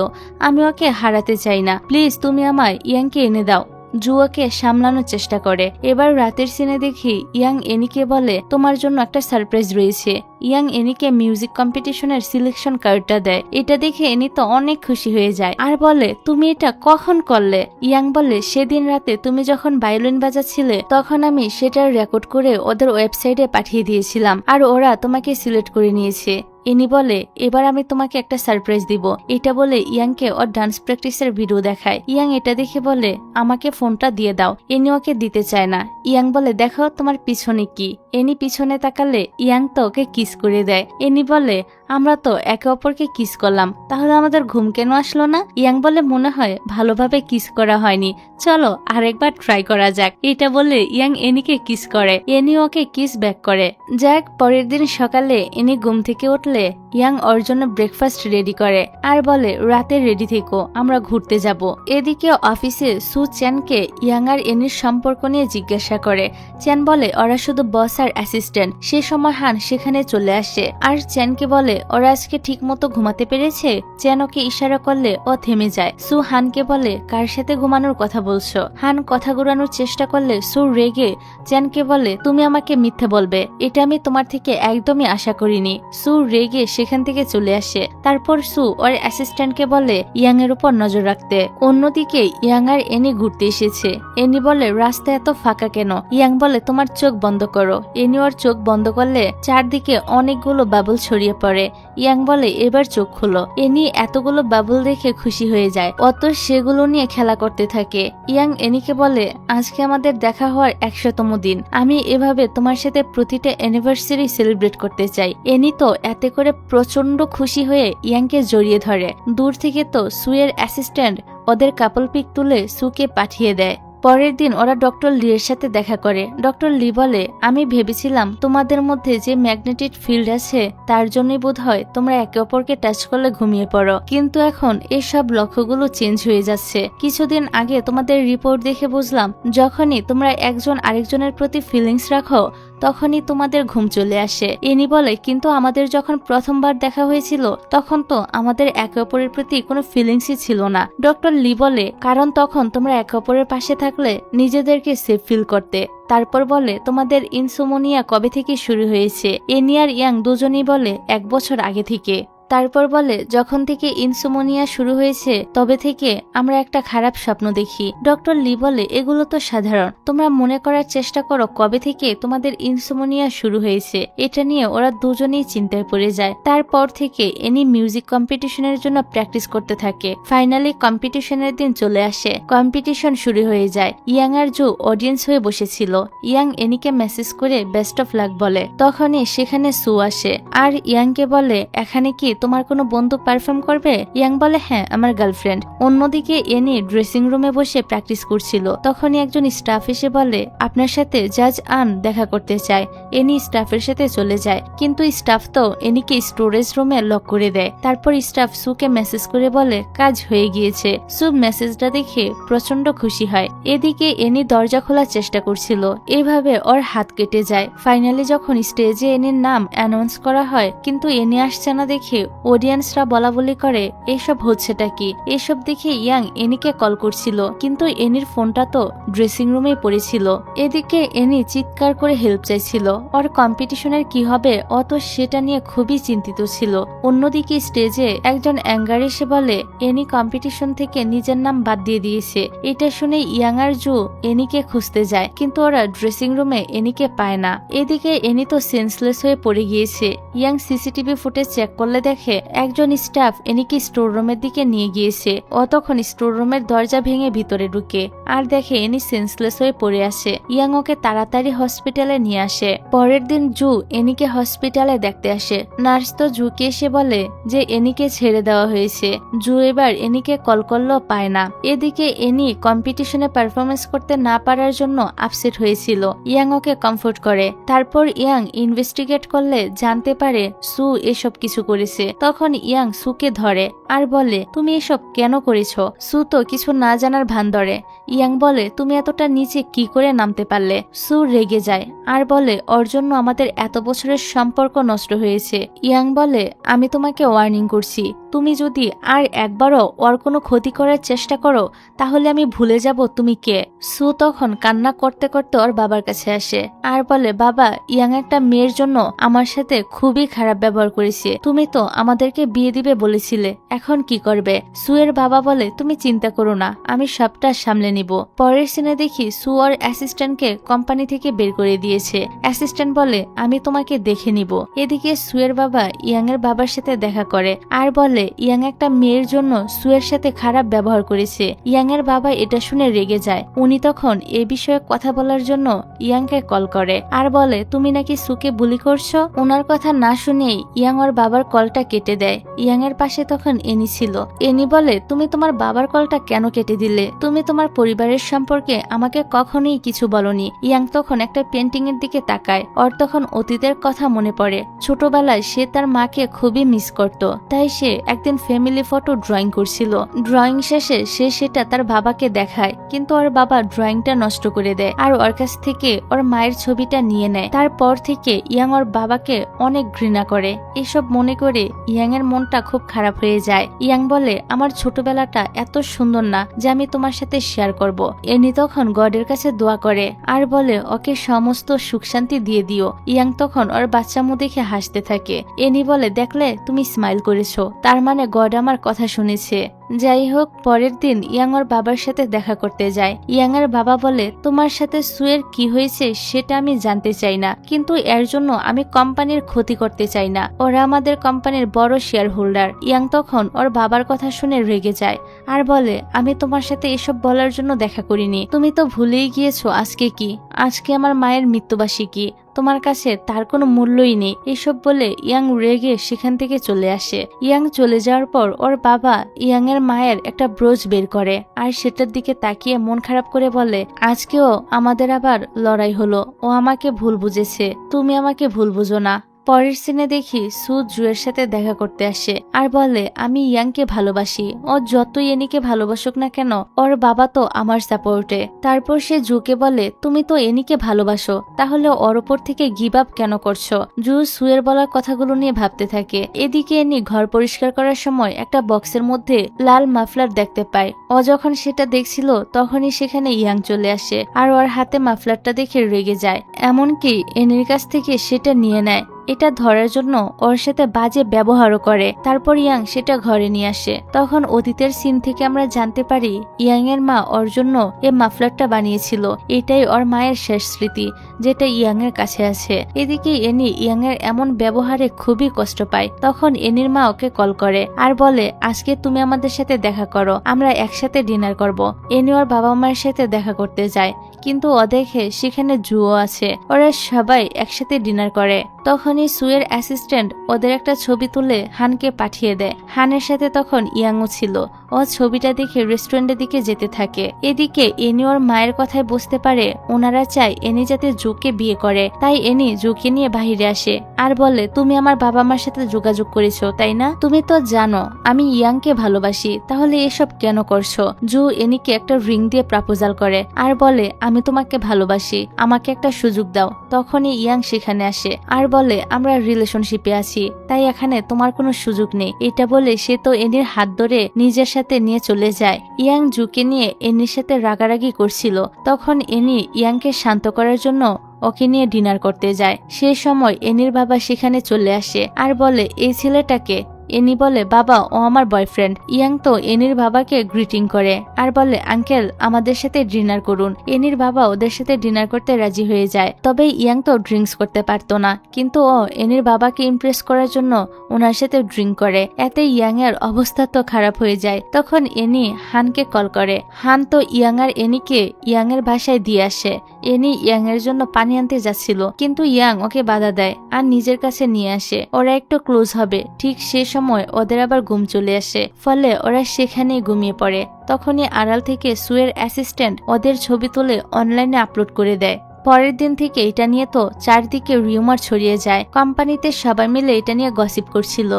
আমি ওকে হারাতে চাই না, প্লিজ তুমি আমায় ইয়াংকে এনে দাও। জুয়াকে সামলানোর চেষ্টা করে। এবার রাতের সিনে দেখি ইয়াং এনিকে বলে, তোমার জন্য একটা সারপ্রাইজ রয়েছে। ইয়াং এনিকে মিউজিক কম্পিটিশনের সিলেকশন কার্ডটা দেয়। এটা দেখে এনি তো অনেক খুশি হয়ে যায় আর বলে, তুমি এটা কখন করলে? ইয়াং বলে, সেদিন রাতে তুমি যখন ভায়োলিন বাজাচ্ছিলে তখন আমি সেটার রেকর্ড করে ওদের ওয়েবসাইটে পাঠিয়ে দিয়েছিলাম আর ওরা তোমাকে সিলেক্ট করে নিয়েছে। এনি বলে, এবার আমি তোমাকে একটা সারপ্রাইজ দিব। এটা বলে ইয়াংকে ওর ডান্স প্র্যাকটিসের ভিডিও দেখায়। ইয়াং এটা দেখে বলে, আমাকে ফোনটা দিয়ে দাও। এনি ওকে দিতে চায় না। ইয়াং বলে, দেখো তোমার পিছনে কি। এনি পিছনে তাকালে ইয়াং তো ওকে কিস করে দেয়। এনি বলে, আমরা তো একে অপরকে কিস করলাম, তাহলে আমাদের ঘুম কেন আসলো না? ইয়াং বলে, মনে হয় ভালোভাবে কিস করা হয়নি, চলো আরেকবার ট্রাই করা যাক। এটা বলে ইয়াং এনিকে কিস করে। এনি ওকে কিস ব্যাক করে। যাক, পরের দিন সকালে এনি ঘুম থেকে উঠলে ইয়াং ওর জন্য ব্রেকফাস্ট রেডি করে আর বলে, রাতে রেডি থেকো, আমরা ঘুরতে যাব। এদিকে অফিসে সু চ্যানকে ইয়াং আর এনির সম্পর্ক নিয়ে জিজ্ঞাসা করে। চ্যান বলে, ওরা শুধু বস আর অ্যাসিস্ট্যান্ট। সে সময় হান সেখানে চলে আসে আর চ্যানকে বলে, ওরা আজকে ঠিক মতো ঘুমাতে পেরেছে? চ্যান ওকে ইশারা করলে ও থেমে যায়। সু হানকে বলে, কার সাথে ঘুমানোর কথা বলছো? হান কথা ঘুরানোর চেষ্টা করলে সু রেগে চ্যানকে বলে, তুমি আমাকে মিথ্যে বলবে, এটা আমি তোমার থেকে একদমই আশা করিনি। সু রেগে সেখান থেকে চলে আসে। তারপর সু ওর অ্যাসিস্ট্যান্টকে বলে ইয়াং এর উপর নজর রাখতে। অন্যদিকে ইয়াং আর এনি ঘুরতে এসেছে। এনি বলে, রাস্তা এত ফাঁকা কেন? ইয়াং বলে, তোমার চোখ বন্ধ করো। এনি ওর চোখ বন্ধ করলে চারদিকে অনেকগুলো বাবল ছড়িয়ে পড়ে। ইয়াং বলে, এবার চোখ খুলো। এনি এতগুলো বাবল দেখে খুশি হয়ে যায়। অত সেগুলো নিয়ে খেলা করতে থাকে। ইয়াং এনিকে বলে, আজকে আমাদের দেখা হওয়ার 100তম দিন, আমি এভাবে তোমার সাথে প্রতিটা অ্যানিভার্সারি সেলিব্রেট করতে চাই। এনি তো এতে করে প্রচন্ড খুশি হয়ে ইয়াংকে জড়িয়ে ধরে। দূর থেকে তো সুয়ের অ্যাসিস্ট্যান্ট ওদের কাপল পিক তুলে সুকে পাঠিয়ে দেয়। পরের দিন ওরা ডক্টর লি এর সাথে দেখা করে। ডক্টর লি বলে, আমি ভেবেছিলাম তোমাদের মধ্যে যে ম্যাগনেটিক ফিল্ড আছে তার জন্যই বোধহয় তোমরা একে অপরকে টাচ করলে ঘুমিয়ে পড়ো, কিন্তু এখন এসব লক্ষ্যগুলো চেঞ্জ হয়ে যাচ্ছে। কিছুদিন আগে তোমাদের রিপোর্ট দেখে বুঝলাম যখনই তোমরা একজন আরেকজনের প্রতি ফিলিংস রাখো তখনই তোমাদের ঘুম চলে আসে। এনি বলে, কিন্তু আমাদের যখন প্রথমবার দেখা হয়েছিল তখন তো আমাদের একে অপরের প্রতি কোনো ফিলিংসই ছিল না। ডক্টর লি বলে, কারণ তখন তোমরা একে অপরের পাশে থাকলে নিজেদেরকে সেফ ফিল করতে। তারপর বলে, তোমাদের ইনসোমনিয়া কবে থেকে শুরু হয়েছে? এনি আর ইয়াং দুজনেই বলে 1 বছর আগে থেকে। তারপর বলে, যখন থেকে ইনসোমনিয়া শুরু হয়েছে তবে থেকে আমরা একটা খারাপ স্বপ্ন দেখি। ডক্টর লি বলে, এগুলো তো সাধারণ, তোমরা মনে করার চেষ্টা করো কবে থেকে তোমাদের ইনসোমনিয়া শুরু হয়েছে। এটা নিয়ে ওরা দুজনেই চিন্তায় পড়ে যায়। তারপর থেকে এনি মিউজিক কম্পিটিশনের জন্য প্র্যাকটিস করতে থাকে। ফাইনালি কম্পিটিশনের দিন চলে আসে। কম্পিটিশন শুরু হয়ে যায়। ইয়াং আর জু অডিয়েন্স হয়ে বসেছিল। ইয়াং এনিকে মেসেজ করে বেস্ট অফ লাক বলে। তখনই সেখানে সু আসে আর ইয়াংকে বলে, এখানে কি তোমার কোনো বন্ধু পারফর্ম করবে? ইয়াং বলে হ্যাঁ, আমার গার্লফ্রেন্ড। অন্যদিকে এনি ড্রেসিং রুমে বসে প্র্যাকটিস করছিল। তখনই একজন স্টাফ এসে বলে আপনার সাথে জাজ আন দেখা করতে চায়। এনি স্টাফের সাথে চলে যায়, কিন্তু স্টাফ তো এনিকে স্টোরেজ রুমে লক করে দেয়। তারপর স্টাফ সুকে মেসেজ করে বলে কাজ হয়ে গিয়েছে। সু মেসেজটা দেখে প্রচন্ড খুশি হয়। এদিকে এনি দরজা খোলার চেষ্টা করছিল, এভাবে ওর হাত কেটে যায়। ফাইনালি যখন স্টেজে এনির নাম অ্যানাউন্স করা হয়, কিন্তু এনি আসছে না দেখে অডিয়েন্সরা বলা বলি করে এসব হচ্ছেটা কি। এসব দেখে ইয়াং এনিকে কল করছিল, কিন্তু এনির ফোনটা তো ড্রেসিং রুমেই পড়েছিল। এদিকে এনি চিৎকার করে হেল্প চাইছিল। ওর কম্পিটিশনের কি হবে ও তো সেটা নিয়ে খুবই চিন্তিত ছিল। অন্যদিকে স্টেজে একজন অ্যাঙ্গার এসে বলে এনি কম্পিটিশন থেকে নিজের নাম বাদ দিয়ে দিয়েছে। এটা শুনে ইয়াং আর জু এনিকে খুঁজতে যায়, কিন্তু ওরা ড্রেসিং রুমে এনিকে পায় না। এদিকে এনি তো সেন্সলেস হয়ে পড়ে গিয়েছে। ইয়াং সিসিটিভি ফুটেজ চেক করলে দেখে একজন স্টাফ এনিকে স্টোর রুমের দিকে নিয়ে গিয়েছে। ও তখন স্টোর রুমের দরজা ভেঙে ভিতরে ঢুকে আর দেখে এনি সেন্সলেস হয়ে পড়ে আসে। ইয়াং ওকে তাড়াতাড়ি হসপিটালে নিয়ে আসে। পরের দিন জু এনিকে হসপিটালে দেখতে আসে। নার্স তো জুকে এসে বলে যে এনিকে ছেড়ে দেওয়া হয়েছে। জু এবার এনিকে কল করলেও পায় না। এদিকে এনি কম্পিটিশনে পারফরমেন্স করতে না পারার জন্য আপসেট হয়েছিল। ইয়াং ওকে কমফোর্ট করে। তারপর ইয়াং ইনভেস্টিগেট করলে জানতে পারে সু এসব কিছু করেছে। তখন ইয়াং সুকে ধরে আর বলে তুমি এসব কেন করেছো? সু তো কিছু না জানার ভান ধরে। ইয়াং বলে তুমি এতটা নিচে কি করে নামতে পারলে? সু রেগে যায় আর বলে ওর জন্য আমাদের এত বছরের সম্পর্ক নষ্ট হয়েছে। ইয়াং বলে আমি তোমাকে ওয়ার্নিং করছি, তুমি যদি আর একবারও ওর কোনো ক্ষতি করার চেষ্টা করো তাহলে আমি ভুলে যাব তুমি কে। সু তখন কান্না করতে করতে ওর বাবার কাছে আসে আর বলে বাবা, ইয়াং একটা মেয়ের জন্য আমার সাথে খুবই খারাপ ব্যবহার করেছে। তুমি তো আমাদেরকে বিয়ে দিবে বলেছিলে, এখন কি করবে? সু এর বাবা বলে তুমি চিন্তা করো না, আমি সবটা সামলে নিব। পরের সিনে দেখি সু ওর অ্যাসিস্ট্যান্টকে কোম্পানি থেকে বের করে দিয়েছে। অ্যাসিস্ট্যান্ট বলে আমি তোমাকে দেখে নিব। এদিকে সু এর বাবা ইয়াং এর বাবার সাথে দেখা করে আর বলে ইয়াং একটা মেয়ের জন্য সু এর সাথে খারাপ ব্যবহার করেছে। ইয়াং এর বাবা এটা শুনে রেগে যায়। উনি তখন এ বিষয়ে কথা বলার জন্য ইয়াংকে কল করে আর বলে তুমি নাকি সুকে বুলি করছো। ওনার কথা না শুনেই ইয়াং ওর বাবার কলটা কেটে দেয়। ইয়াং এর পাশে তখন এনি ছিল। এনি বলে তুমি তোমার বাবার কলটা কেন কেটে দিলে? তুমি তোমার পরিবারের সম্পর্কে আমাকে কখনোই কিছু বলনি। ইয়াং তখন একটা পেন্টিং এর দিকে তাকায়। ওর তখন অতীতের কথা মনে পড়ে। ছোটবেলায় সে তার মাকে খুবই মিস করত, তাই সে একদিন ফ্যামিলি ফটো ড্রয়িং করছিল। ড্রয়িং শেষে সে সেটা তার বাবাকে দেখায়, কিন্তু ওর বাবা ড্রয়িংটা নষ্ট করে দেয় আর ওর কাছ থেকে ওর মায়ের ছবিটা নিয়ে নেয়। তারপর থেকে ইয়াং ওর বাবাকে অনেক ঘৃণা করে। এসব মনে করে ইয়াং এর মনটা খুব খারাপ হয়ে যায়। ইয়াং বলে আমার ছোটবেলাটা এত সুন্দর না যে আমি তোমার সাথে শেয়ার করব। এনি তখন গডের কাছে দোয়া করে আর বলে ওকে সমস্ত সুখ শান্তি দিয়ে দিও। ইয়াং তখন ওর বাচ্চা মুখ দেখে হাসতে থাকে। এনি বলে দেখলে তুমি স্মাইল করেছো, তার মানে গড আমার কথা শুনেছে। যাই হোক, পরের দিন ইয়াং ওর বাবার সাথে দেখা করতে যায়। ইয়াং এর বাবা বলে তোমার সাথে সুয়ের কি হয়েছে সেটা আমি জানতে চাই না, কিন্তু এর জন্য আমি কোম্পানির ক্ষতি করতে চাই না। ওরা আমাদের কোম্পানির বড় শেয়ার হোল্ডার। ইয়াং তখন ওর বাবার কথা শুনে রেগে যায় আর বলে আমি তোমার সাথে এসব বলার জন্য দেখা করিনি। তুমি তো ভুলেই গিয়েছো আজকে কি? আজকে আমার মায়ের মৃত্যুবার্ষিকী। তোমার কাছে তার কোনো মূল্যই নেই। এসব বলে ইয়াং রেগে সেখান থেকে চলে আসে। ইয়াং চলে যাওয়ার পর ওর বাবা ইয়াং এর মায়ের একটা ব্রোচ বের করে আর সেটার দিকে তাকিয়ে মন খারাপ করে বলে আজকেও আমাদের আবার লড়াই হলো। ও আমাকে ভুল বুঝেছে, তুমি আমাকে ভুল বুঝো না। পরের সিনে দেখি সু জুয়ের সাথে দেখা করতে আসে আর বলে আমি ইয়াংকে ভালোবাসি। ও যতই এনিকে ভালোবাসুক না কেন, ওর বাবা তো আমার সাপোর্টে। তারপর সে জুকে বলে তুমি তো এনিকে ভালোবাসো, তাহলে ওর ওপর থেকে গিভ আপ কেন করছো? জু সুয়ের বলার কথাগুলো নিয়ে ভাবতে থাকে। এদিকে এনি ঘর পরিষ্কার করার সময় একটা বক্সের মধ্যে লাল মাফলার দেখতে পায়। ও যখন সেটা দেখছিল তখনই সেখানে ইয়াং চলে আসে আর ওর হাতে মাফলারটা দেখে রেগে যায়। এমনকি এনির কাছ থেকে সেটা নিয়ে নেয়। এটা ধরার জন্য ওর সাথে বাজে ব্যবহারও করে। তারপর ইয়াং সেটা ঘরে নিয়ে আসে। তখন অতীতের সিন থেকে আমরা জানতে পারি ইয়াং এর মা ওর জন্য এই মাফলারটা বানিয়েছিল। এটাই ওর মায়ের শেষ স্মৃতি যেটা ইয়াং এর কাছে আছে। এদিকে এনি ইয়াং এর এমন ব্যবহারে খুবই কষ্ট পায়। তখন এনির মা ওকে কল করে আর বলে আজকে তুমি আমাদের সাথে দেখা করো, আমরা একসাথে ডিনার করব। এনি ওর বাবা মায়ের সাথে দেখা করতে যায়, কিন্তু ও দেখে সেখানে জুও আছে। ওরা সবাই একসাথে ডিনার করে। তখন তখনই সুয়ের অ্যাসিস্ট্যান্ট ওদের একটা ছবি তুলে হানকে পাঠিয়ে দেয়। হানের সাথে তখন ইয়াংও ছিল। ও ছবিটা দেখে রেস্টুরেন্টের দিকে যেতে থাকে। এদিকে এনি ওর মায়ের কথায় বুঝতে পারে ওনারা চায় এনি যাতে জুকে বিয়ে করে, তাই এনি জুকে নিয়ে বাহিরে আসে আর বলে, তুমি আমার বাবা মার সাথে যোগাযোগ করেছো তাই না? তুমি তো জানো আমি ইয়াংকে ভালোবাসি, তাহলে এসব কেন করছো? জু এনিকে একটা রিং দিয়ে প্রপোজাল করে আর বলে, আমি তোমাকে ভালোবাসি, আমাকে একটা সুযোগ দাও। তখনই ইয়াং সেখানে আসে আর বলে, আমরা রিলেশনশিপে আছি, তাই এখানে তোমার কোনো সুযোগ নেই। এটা বলে সে তো এনির হাত ধরে নিজের সাথে নিয়ে চলে যায়। ইয়াং জুকে নিয়ে এনির সাথে রাগারাগি করছিল। তখন এনি ইয়াংকে শান্ত করার জন্য ওকে নিয়ে ডিনার করতে যায়। সে সময় এনির বাবা সেখানে চলে আসে আর বলে, এই ছেলেটাকে? এনি বলে, বাবা ও আমার বয়ফ্রেন্ড। ইয়াং তো এনির বাবাকে গ্রিটিং করে আর বলে, আঙ্কেল আমাদের সাথে ডিনার করুন। এনির বাবা ওদের সাথে ডিনার করতে রাজি হয়ে যায়। তবে ইয়াং তো ড্রিঙ্কস করতে পারতো না, কিন্তু ও এনির বাবাকে ইমপ্রেস করার জন্য ওনার সাথে ড্রিঙ্ক করে। এতে ইয়াং এর অবস্থা তো খারাপ হয়ে যায়। তখন এনি হানকে কল করে। হান তো ইয়াং আর এনিকে ইয়াং এর বাসায় দিয়ে আসে। এনি ইয়াং এর জন্য পানি আনতে যাচ্ছিল, কিন্তু ইয়াং ওকে বাধা দেয় আর নিজের কাছে নিয়ে আসে। ওরা একটু ক্লোজ হবে, ঠিক সে সময় ওদের আবার ঘুম চলে আসে, ফলে ওরা সেখানেই ঘুমিয়ে পড়ে। তখনই আড়াল থেকে সুয়ের অ্যাসিস্ট্যান্ট ওদের ছবি তুলে অনলাইনে আপলোড করে দেয়। পরের দিন থেকে এটা নিয়ে তো চারদিকে রিউমার ছড়িয়ে যায়। কোম্পানিতে সবাই মিলে এটা নিয়ে গসিপ করছিল।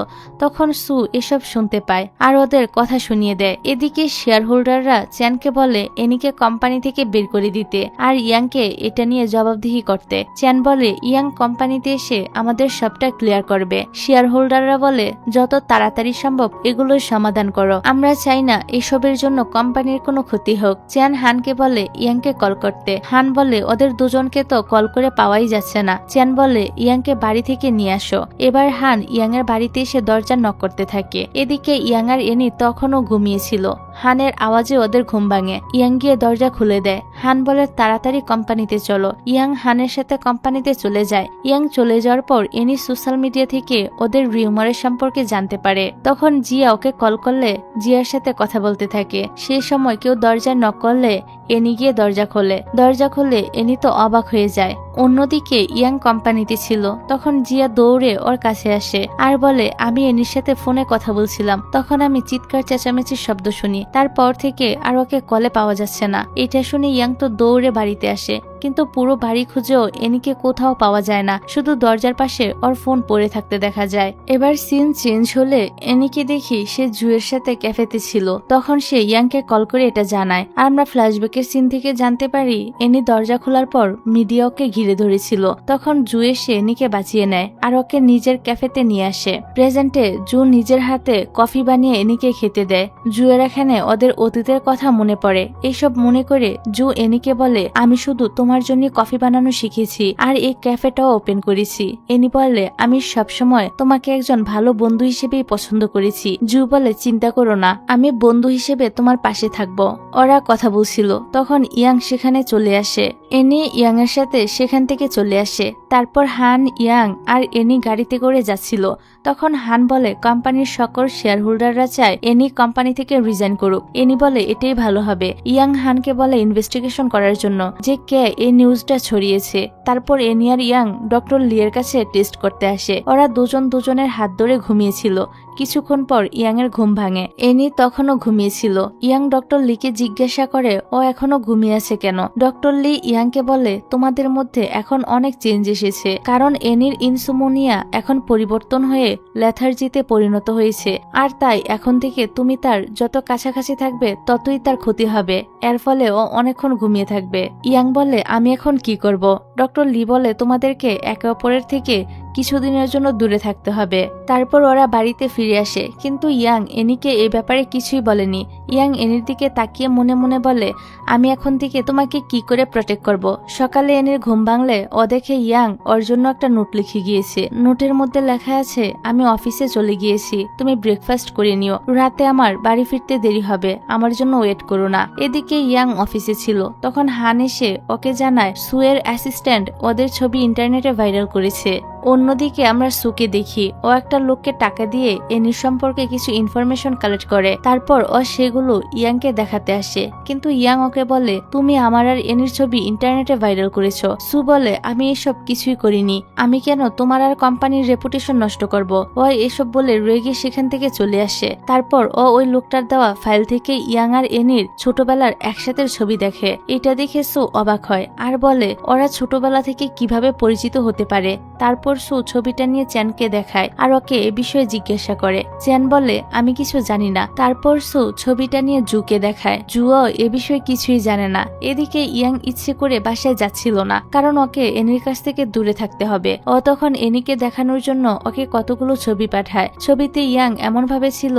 তখন সু এসব শুনতে পায় আর ওদের কথা শুনিয়ে দেয়। এদিকে শেয়ার হোল্ডাররা চ্যানকে বলে এনিকে কোম্পানি থেকে বের করে দিতে আর ইয়াংকে এটা নিয়ে জবাবদিহি করতে। চ্যান বলে, ইয়াং কোম্পানিতে এসে আমাদের সবটা ক্লিয়ার করবে। শেয়ার হোল্ডাররা বলে, যত তাড়াতাড়ি সম্ভব এগুলোর সমাধান করো, আমরা চাই না এসবের জন্য কোম্পানির কোনো ক্ষতি হোক। চ্যান হানকে বলে ইয়াংকে কল করতে। হান বলে, ওদের দুজনকে তো কল করে পাওয়াই যাচ্ছে না। চ্যান বলে, ইয়াংকে বাড়ি থেকে নিয়ে আসো। এবার হান ইয়াং এর বাড়িতে এসে দরজা নক করতে থাকে। এদিকে ইয়াং আর এনি তখনও ঘুমিয়েছিল। হানের আওয়াজে ওদের ঘুম ভাঙে। ইয়াং গিয়ে দরজা খুলে দেয়। হান বলে, তাড়াতাড়ি কোম্পানিতে চলো। ইয়াং হানের সাথে কোম্পানিতে চলে যায়। ইয়াং চলে যাওয়ার পর এনি সোশ্যাল মিডিয়া থেকে ওদের রিউমারের সম্পর্কে জানতে পারে। তখন জিয়া ওকে কল করলে জিয়ার সাথে কথা বলতে থাকে। সেই সময় কেউ দরজায় নক করলে এনি গিয়ে দরজা খোলে। দরজা খুলে এনি তো অবাক হয়ে যায়। অন্যদিকে ইয়াং কোম্পানিতে ছিল। তখন জিয়া দৌড়ে ওর কাছে আসে আর বলে, আমি এনির সাথে ফোনে কথা বলছিলাম, তখন আমি চিৎকার চেঁচামেচির শব্দ শুনি। তারপর থেকে আর ওকে কলে পাওয়া যাচ্ছে না। এটা শুনে ইয়াং তো দৌড়ে বাড়িতে আসে, কিন্তু পুরো বাড়ি খুঁজেও এনিকে কোথাও পাওয়া যায় না। শুধু দরজার পাশে ওর ফোন পড়ে থাকতে দেখা যায়। এবার সিন চেঞ্জ হলে এনিকে দেখি সে জুয়ের সাথে ক্যাফেতে ছিল। তখন সে ইয়াংকে কল করে এটা জানায় আর আমরা ফ্ল্যাশব্যাকের সিন থেকে জানতে পারি এনি দরজা খোলার পর মিডিয়া ওকে ঘিরে ধরেছিল। তখন জু এসে এনিকে বাঁচিয়ে নেয় আর ওকে নিজের ক্যাফেতে নিয়ে আসে। প্রেজেন্টে জু নিজের হাতে কফি বানিয়ে এনিকে খেতে দেয়। জুয়ের এখানে ওদের অতীতের কথা মনে পড়ে। এইসব মনে করে জু এনিকে বলে, আমি শুধু তোমার জন্য কফি বানানো শিখেছি আর এই ক্যাফেটাও ওপেন করেছি। এনি বলে, আমি সবসময় তোমাকে একজন ভালো বন্ধু হিসেবেই পছন্দ করেছি। জু বলে, চিন্তা করো না, আমি বন্ধু হিসেবে তোমার পাশে থাকবো। ওরা কথা বলছিল। তখন ইয়াং সেখানে চলে আসে। এনি ইয়াং এর সাথে সেখান থেকে চলে আসে। তারপর হান, ইয়াং আর এনি গাড়িতে করে যাচ্ছিল। তখন হান বলে, কোম্পানির সকল শেয়ার হোল্ডাররা চায় এনি কোম্পানি থেকে রিজাইন করুক। এনি বলে, এটাই ভালো হবে। ইয়াং হানকে বলে ইনভেস্টিগেশন করার জন্য যে কে এই নিউজটা ছড়িয়েছে। তারপর এনি আর ইয়াং ডক্টর লি এর কাছে টেস্ট করতে আসে। ওরা দুজন দুজনের হাত ধরে ঘুমিয়েছিল। কিছুক্ষণ পর ইয়াং এর ঘুম ভাঙে। এনি তখনও ঘুমিয়েছিল। ইয়াং ডক্টর লিকে জিজ্ঞাসা করে ও এখনো ঘুমিয়ে আছে কেন। ডক্টর লি ইয়াংকে বলে, তোমাদের মধ্যে এখন অনেক চেঞ্জ এসেছে, কারণ এনির ইনসোমনিয়া এখন পরিবর্তন হয়ে লেথার্জিতে পরিণত হয়েছে, আর তাই এখন থেকে তুমি তার যত কাছাকাছি থাকবে ততই তার ক্ষতি হবে। এর ফলে ও অনেকক্ষণ ঘুমিয়ে থাকবে। ইয়াং বলে, আমি এখন কি করব। ডক্টর লি বলে, তোমাদেরকে একে অপরের থেকে কিছুদিনের জন্য দূরে থাকতে হবে। তারপর ওরা বাড়িতে ফিরে আসে, কিন্তু ইয়াং এনিকে এই ব্যাপারে কিছুই বলেনি। ইয়াং এনির দিকে তাকিয়ে মনে মনে বলে, আমি এখন থেকে তোমাকে কি করে প্রটেক্ট করব। সকালে এনির ঘুম ভাঙলে ও দেখে ইয়াং ওর জন্য একটা নোট লিখে গিয়েছে। নোটের মধ্যে লেখা আছে, আমি অফিসে চলে গিয়েছি, তুমি ব্রেকফাস্ট করে নিও, রাতে আমার বাড়ি ফিরতে দেরি হবে, আমার জন্য ওয়েট করো না। এদিকে ইয়াং অফিসে ছিল। তখন হান এসে ওকে জানায় সুয়ের অ্যাসিস্ট্যান্ট ওদের ছবি ইন্টারনেটে ভাইরাল করেছে। অন্যদিকে আমরা সুকে দেখি ও একটা লোককে টাকা দিয়ে এনির সম্পর্কে কিছু ইনফরমেশন কালেক্ট করে, তারপর ও সেগুলো ইয়াংকে দেখাতে আসে। কিন্তু ইয়াং ওকে বলে তুমি আমার আর এনির ছবি ইন্টারনেটে ভাইরাল করেছো। সু বলে আমি এসব কিছুই করিনি, আমি কেন তোমার আর কোম্পানির রেপুটেশন নষ্ট করব। ও এসব বলে রেগে সেখান থেকে চলে আসে। তারপর ও ওই লোকটার দেওয়া ফাইল থেকে ইয়াং আর এনির ছোটবেলার একসাথে ছবি দেখে। এটা দেখে সু অবাক হয় আর বলে ওরা ছোটবেলা থেকে কিভাবে পরিচিত হতে পারে। তারপর সু ছবিটা নিয়ে চ্যানকে দেখায় আর ওকে এ বিষয়ে জিজ্ঞাসা করে। চ্যান বলে আমি কিছু জানি না। তারপর সু ছবিটা নিয়ে জুকে দেখায়। জুও এ বিষয়ে কিছুই জানে না। এদিকে ইয়াং ইচ্ছে করে বাসায় যাচ্ছিল না, কারণ ওকে এনির কাছ থেকে দূরে থাকতে হবে। ও তখন এনিকে দেখানোর জন্য ওকে কতগুলো ছবি পাঠায়। ছবিতে ইয়াং এমন ভাবে ছিল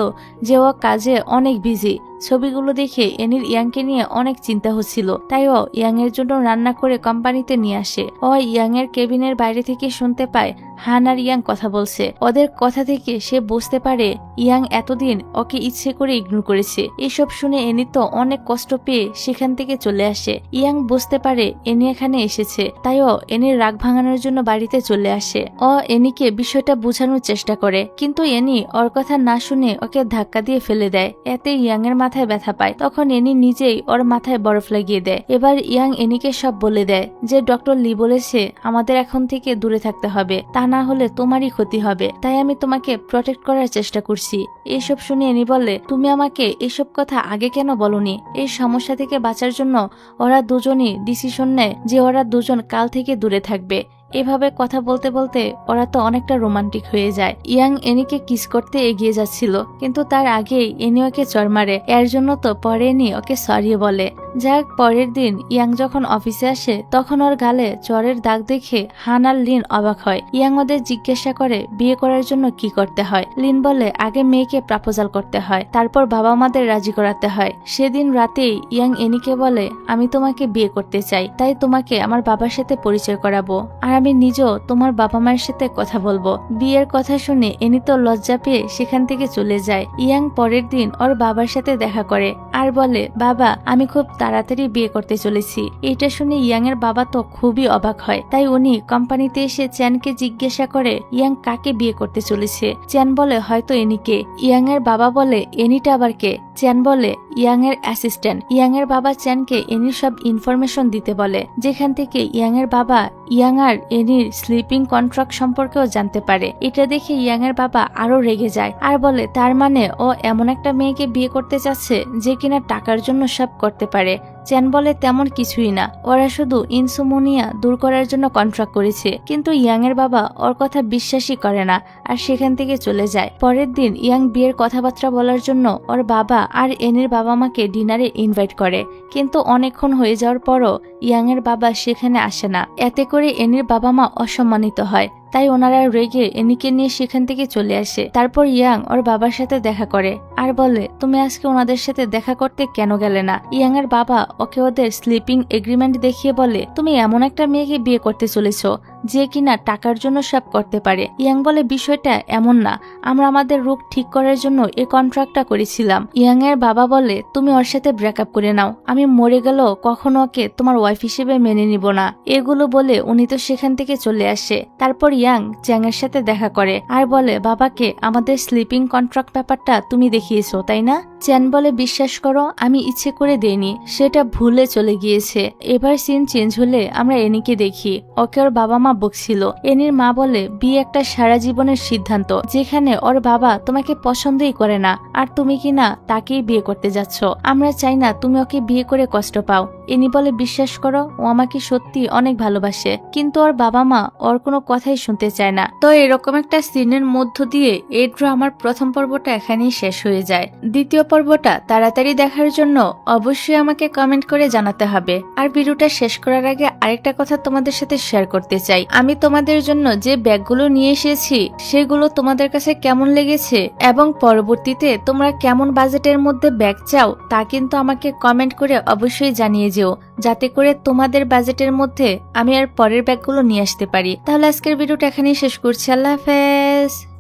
যে ও কাজে অনেক বিজি। ছবিগুলো দেখে এনির ইয়াংকে নিয়ে অনেক চিন্তা হচ্ছিল, তাই ও ইয়াং এর জন্য রান্না করে কোম্পানিতে নিয়ে আসে। ও ইয়াং এর কেবিনের বাইরে থেকে শুনতে পায় হান আর ইয়াং কথা বলছে। ওদের কথা থেকে সে বুঝতে পারে ইয়াং এতদিন ওকে ইচ্ছে করে ইগনোর করেছে। এসব শুনে এনি তো অনেক কষ্ট পেয়ে সেখান থেকে চলে আসে। ইয়াং বুঝতে পারে এনি এখানে এসেছে, তাই ও এনির রাগ ভাঙানোর জন্য বাড়িতে চলে আসে। ও এনিকে বিষয়টা বোঝানোর চেষ্টা করে, কিন্তু এনি ওর কথা না শুনে ওকে ধাক্কা দিয়ে ফেলে দেয়। এতে ইয়াং এর মাথায় ব্যথা পায়। তখন এনি নিজেই ওর মাথায় বরফ লাগিয়ে দেয়। এবার ইয়াং এনিকে সব বলে দেয় যে ডক্টর লি বলেছে আমাদের এখন থেকে দূরে থাকতে হবে, তা না হলে তোমারই ক্ষতি হবে, তাই আমি তোমাকে প্রটেক্ট করার চেষ্টা করছি। এইসব শুনে এনি বলে তুমি আমাকে এসব কথা আগে কেন বলনি। এই সমস্যা থেকে বাঁচার জন্য ওরা দুজনই ডিসিশন নেয় যে ওরা দুজন কাল থেকে দূরে থাকবে। এভাবে কথা বলতে বলতে ওরা তো অনেকটা রোমান্টিক হয়ে যায়। ইয়াং এনিকে কিস করতে এগিয়ে যাচ্ছিল, কিন্তু তার আগেই এনি ওকে চড় মারে। এর জন্য তো পরে এনি ওকে সরি বলে। যাক, পরের দিন ইয়াং যখন অফিসে আসে তখন ওর গালে চরের দাগ দেখে হান আর লিন অবাক হয়। ইয়াং ওদের জিজ্ঞাসা করে বিয়ে করার জন্য কি করতে হয়। লিন বলে আগে মেয়েকে প্রপোজাল করতে হয়, তারপর বাবা মাদের রাজি করাতে হয়। সেদিন রাতেই ইয়াং এনিকে বলে আমি তোমাকে বিয়ে করতে চাই, তাই তোমাকে আমার বাবার সাথে পরিচয় করাবো, আর আমি নিজেও তোমার বাবা মায়ের সাথে কথা বলবো। বিয়ের কথা শুনে এনি তো লজ্জা পেয়ে সেখান থেকে চলে যায়। ইয়াং পরের দিন ওর বাবার সাথে দেখা করে আর বলে বাবা আমি খুব তাড়াতাড়ি বিয়ে করতে চলেছি। এটা শুনে ইয়াং এর বাবা তো খুবই অবাক হয়, তাই উনি কোম্পানিতে এসে চ্যানকে জিজ্ঞাসা করে ইয়াং কাকে বিয়ে করতে চলেছে। চ্যান বলে হয়তো এনিকে। ইয়াং এর বাবা বলে এনিটা আবার কে? চ্যান বলে ইয়াং এর অ্যাসিস্ট্যান্ট। ইয়াং এর বাবা চ্যানকে এনির সব ইনফরমেশন দিতে বলে, যেখান থেকে ইয়াং এর বাবা ইয়াং আর এনির স্লিপিং কন্ট্রাক্ট সম্পর্কেও জানতে পারে। এটা দেখে ইয়াং এর বাবা আরো রেগে যায় আর বলে তার মানে ও এমন একটা মেয়েকে বিয়ে করতে চাচ্ছে যে কিনা টাকার জন্য সব করতে পারে। চ্যান বলে তেমন কিছুই না, ওরা শুধু ইনসোমনিয়া দূর করার জন্য কন্ট্রাক্ট করেছে। কিন্তু ইয়াং এর বাবা ওর কথা বিশ্বাসই করে না আর সেখান থেকে চলে যায়। পরের দিন ইয়াং বিয়ের কথাবার্তা বলার জন্য ওর বাবা আর এনির বাবা মাকে ডিনারে ইনভাইট করে, কিন্তু অনেকক্ষণ হয়ে যাওয়ার পরও ইয়াং এর বাবা সেখানে আসে না। এতে করে এনির বাবা মা অসম্মানিত হয়, তাই ওনারা রেগে এনিকে নিয়ে সেখান থেকে চলে আসে। তারপর ইয়াং ওর বাবার সাথে দেখা করে আর বলে তুমি আজকে ওনাদের সাথে দেখা করতে কেন গেলে না। ইয়াং এর বাবা ওকে ওদের স্লিপিং এগ্রিমেন্ট দেখিয়ে বলে তুমি এমন একটা মেয়েকে বিয়ে করতে চলেছ যে কিনা টাকার জন্য সব করতে পারে। ইয়াং বলে বিষয়টা এমন না, আমরা আমাদের রোগ ঠিক করার জন্য এই কন্ট্রাক্টটা করেছিলাম। ইয়াং এর বাবা বলে তুমি ওর সাথে ব্রেকআপ করে নাও, আমি মরে গেলেও কখনো ওকে তোমার ওয়াইফ হিসেবে মেনে নিব না। এগুলো বলে উনি তো সেখান থেকে চলে আসে। তারপর ইয়াং চ্যাং এর সাথে দেখা করে আর বলে বাবাকে আমাদের স্লিপিং কন্ট্রাক্ট ব্যাপারটা তুমি দেখিয়েছো তাই না। চ্যান বলে বিশ্বাস করো আমি ইচ্ছে করে দেইনি, সেটা ভুলে চলে গিয়েছে। এবার সিন চেঞ্জ হলে আমরা এনিকে দেখি, ওকে ওর বাবা মা বকছিল। এনির মা বলে বিয়ে একটা সারা জীবনের সিদ্ধান্ত, যেখানে ওর বাবা তোমাকে পছন্দই করে না আর তুমি কিনা তাকেই বিয়ে করতে যাচ্ছ। আমরা চাই না তুমি ওকে বিয়ে করে কষ্ট পাও। এনি বলে বিশ্বাস করো ও আমাকে সত্যি অনেক ভালোবাসে, কিন্তু ওর বাবা মা ওর কোনো কথাই শুনতে চায় না। তো এরকম একটা সিনের মধ্য দিয়ে এই ড্রামার প্রথম পর্বটা এখানেই শেষ হয়ে যায়। দ্বিতীয় পর্বটা তাড়াতাড়ি দেখার জন্য অবশ্যই আমাকে কমেন্ট করে জানাতে হবে। আর ভিডিওটা শেষ করার আগে আরেকটা কথা তোমাদের সাথে শেয়ার করতে চাই। আমি তোমাদের জন্য যে ব্যাগগুলো নিয়ে এসেছি সেগুলো তোমাদের কাছে কেমন লেগেছে এবং পরবর্তীতে তোমরা কেমন বাজেটের মধ্যে ব্যাগ চাও তা কিন্তু আমাকে কমেন্ট করে অবশ্যই জানিয়ে যেও, যাতে করে তোমাদের বাজেটের মধ্যে আমি আর পরের ব্যাগগুলো নিয়ে আসতে পারি। তাহলে আজকের ভিডিওটা এখানেই শেষ করছি। আল্লাহ হাফেজ।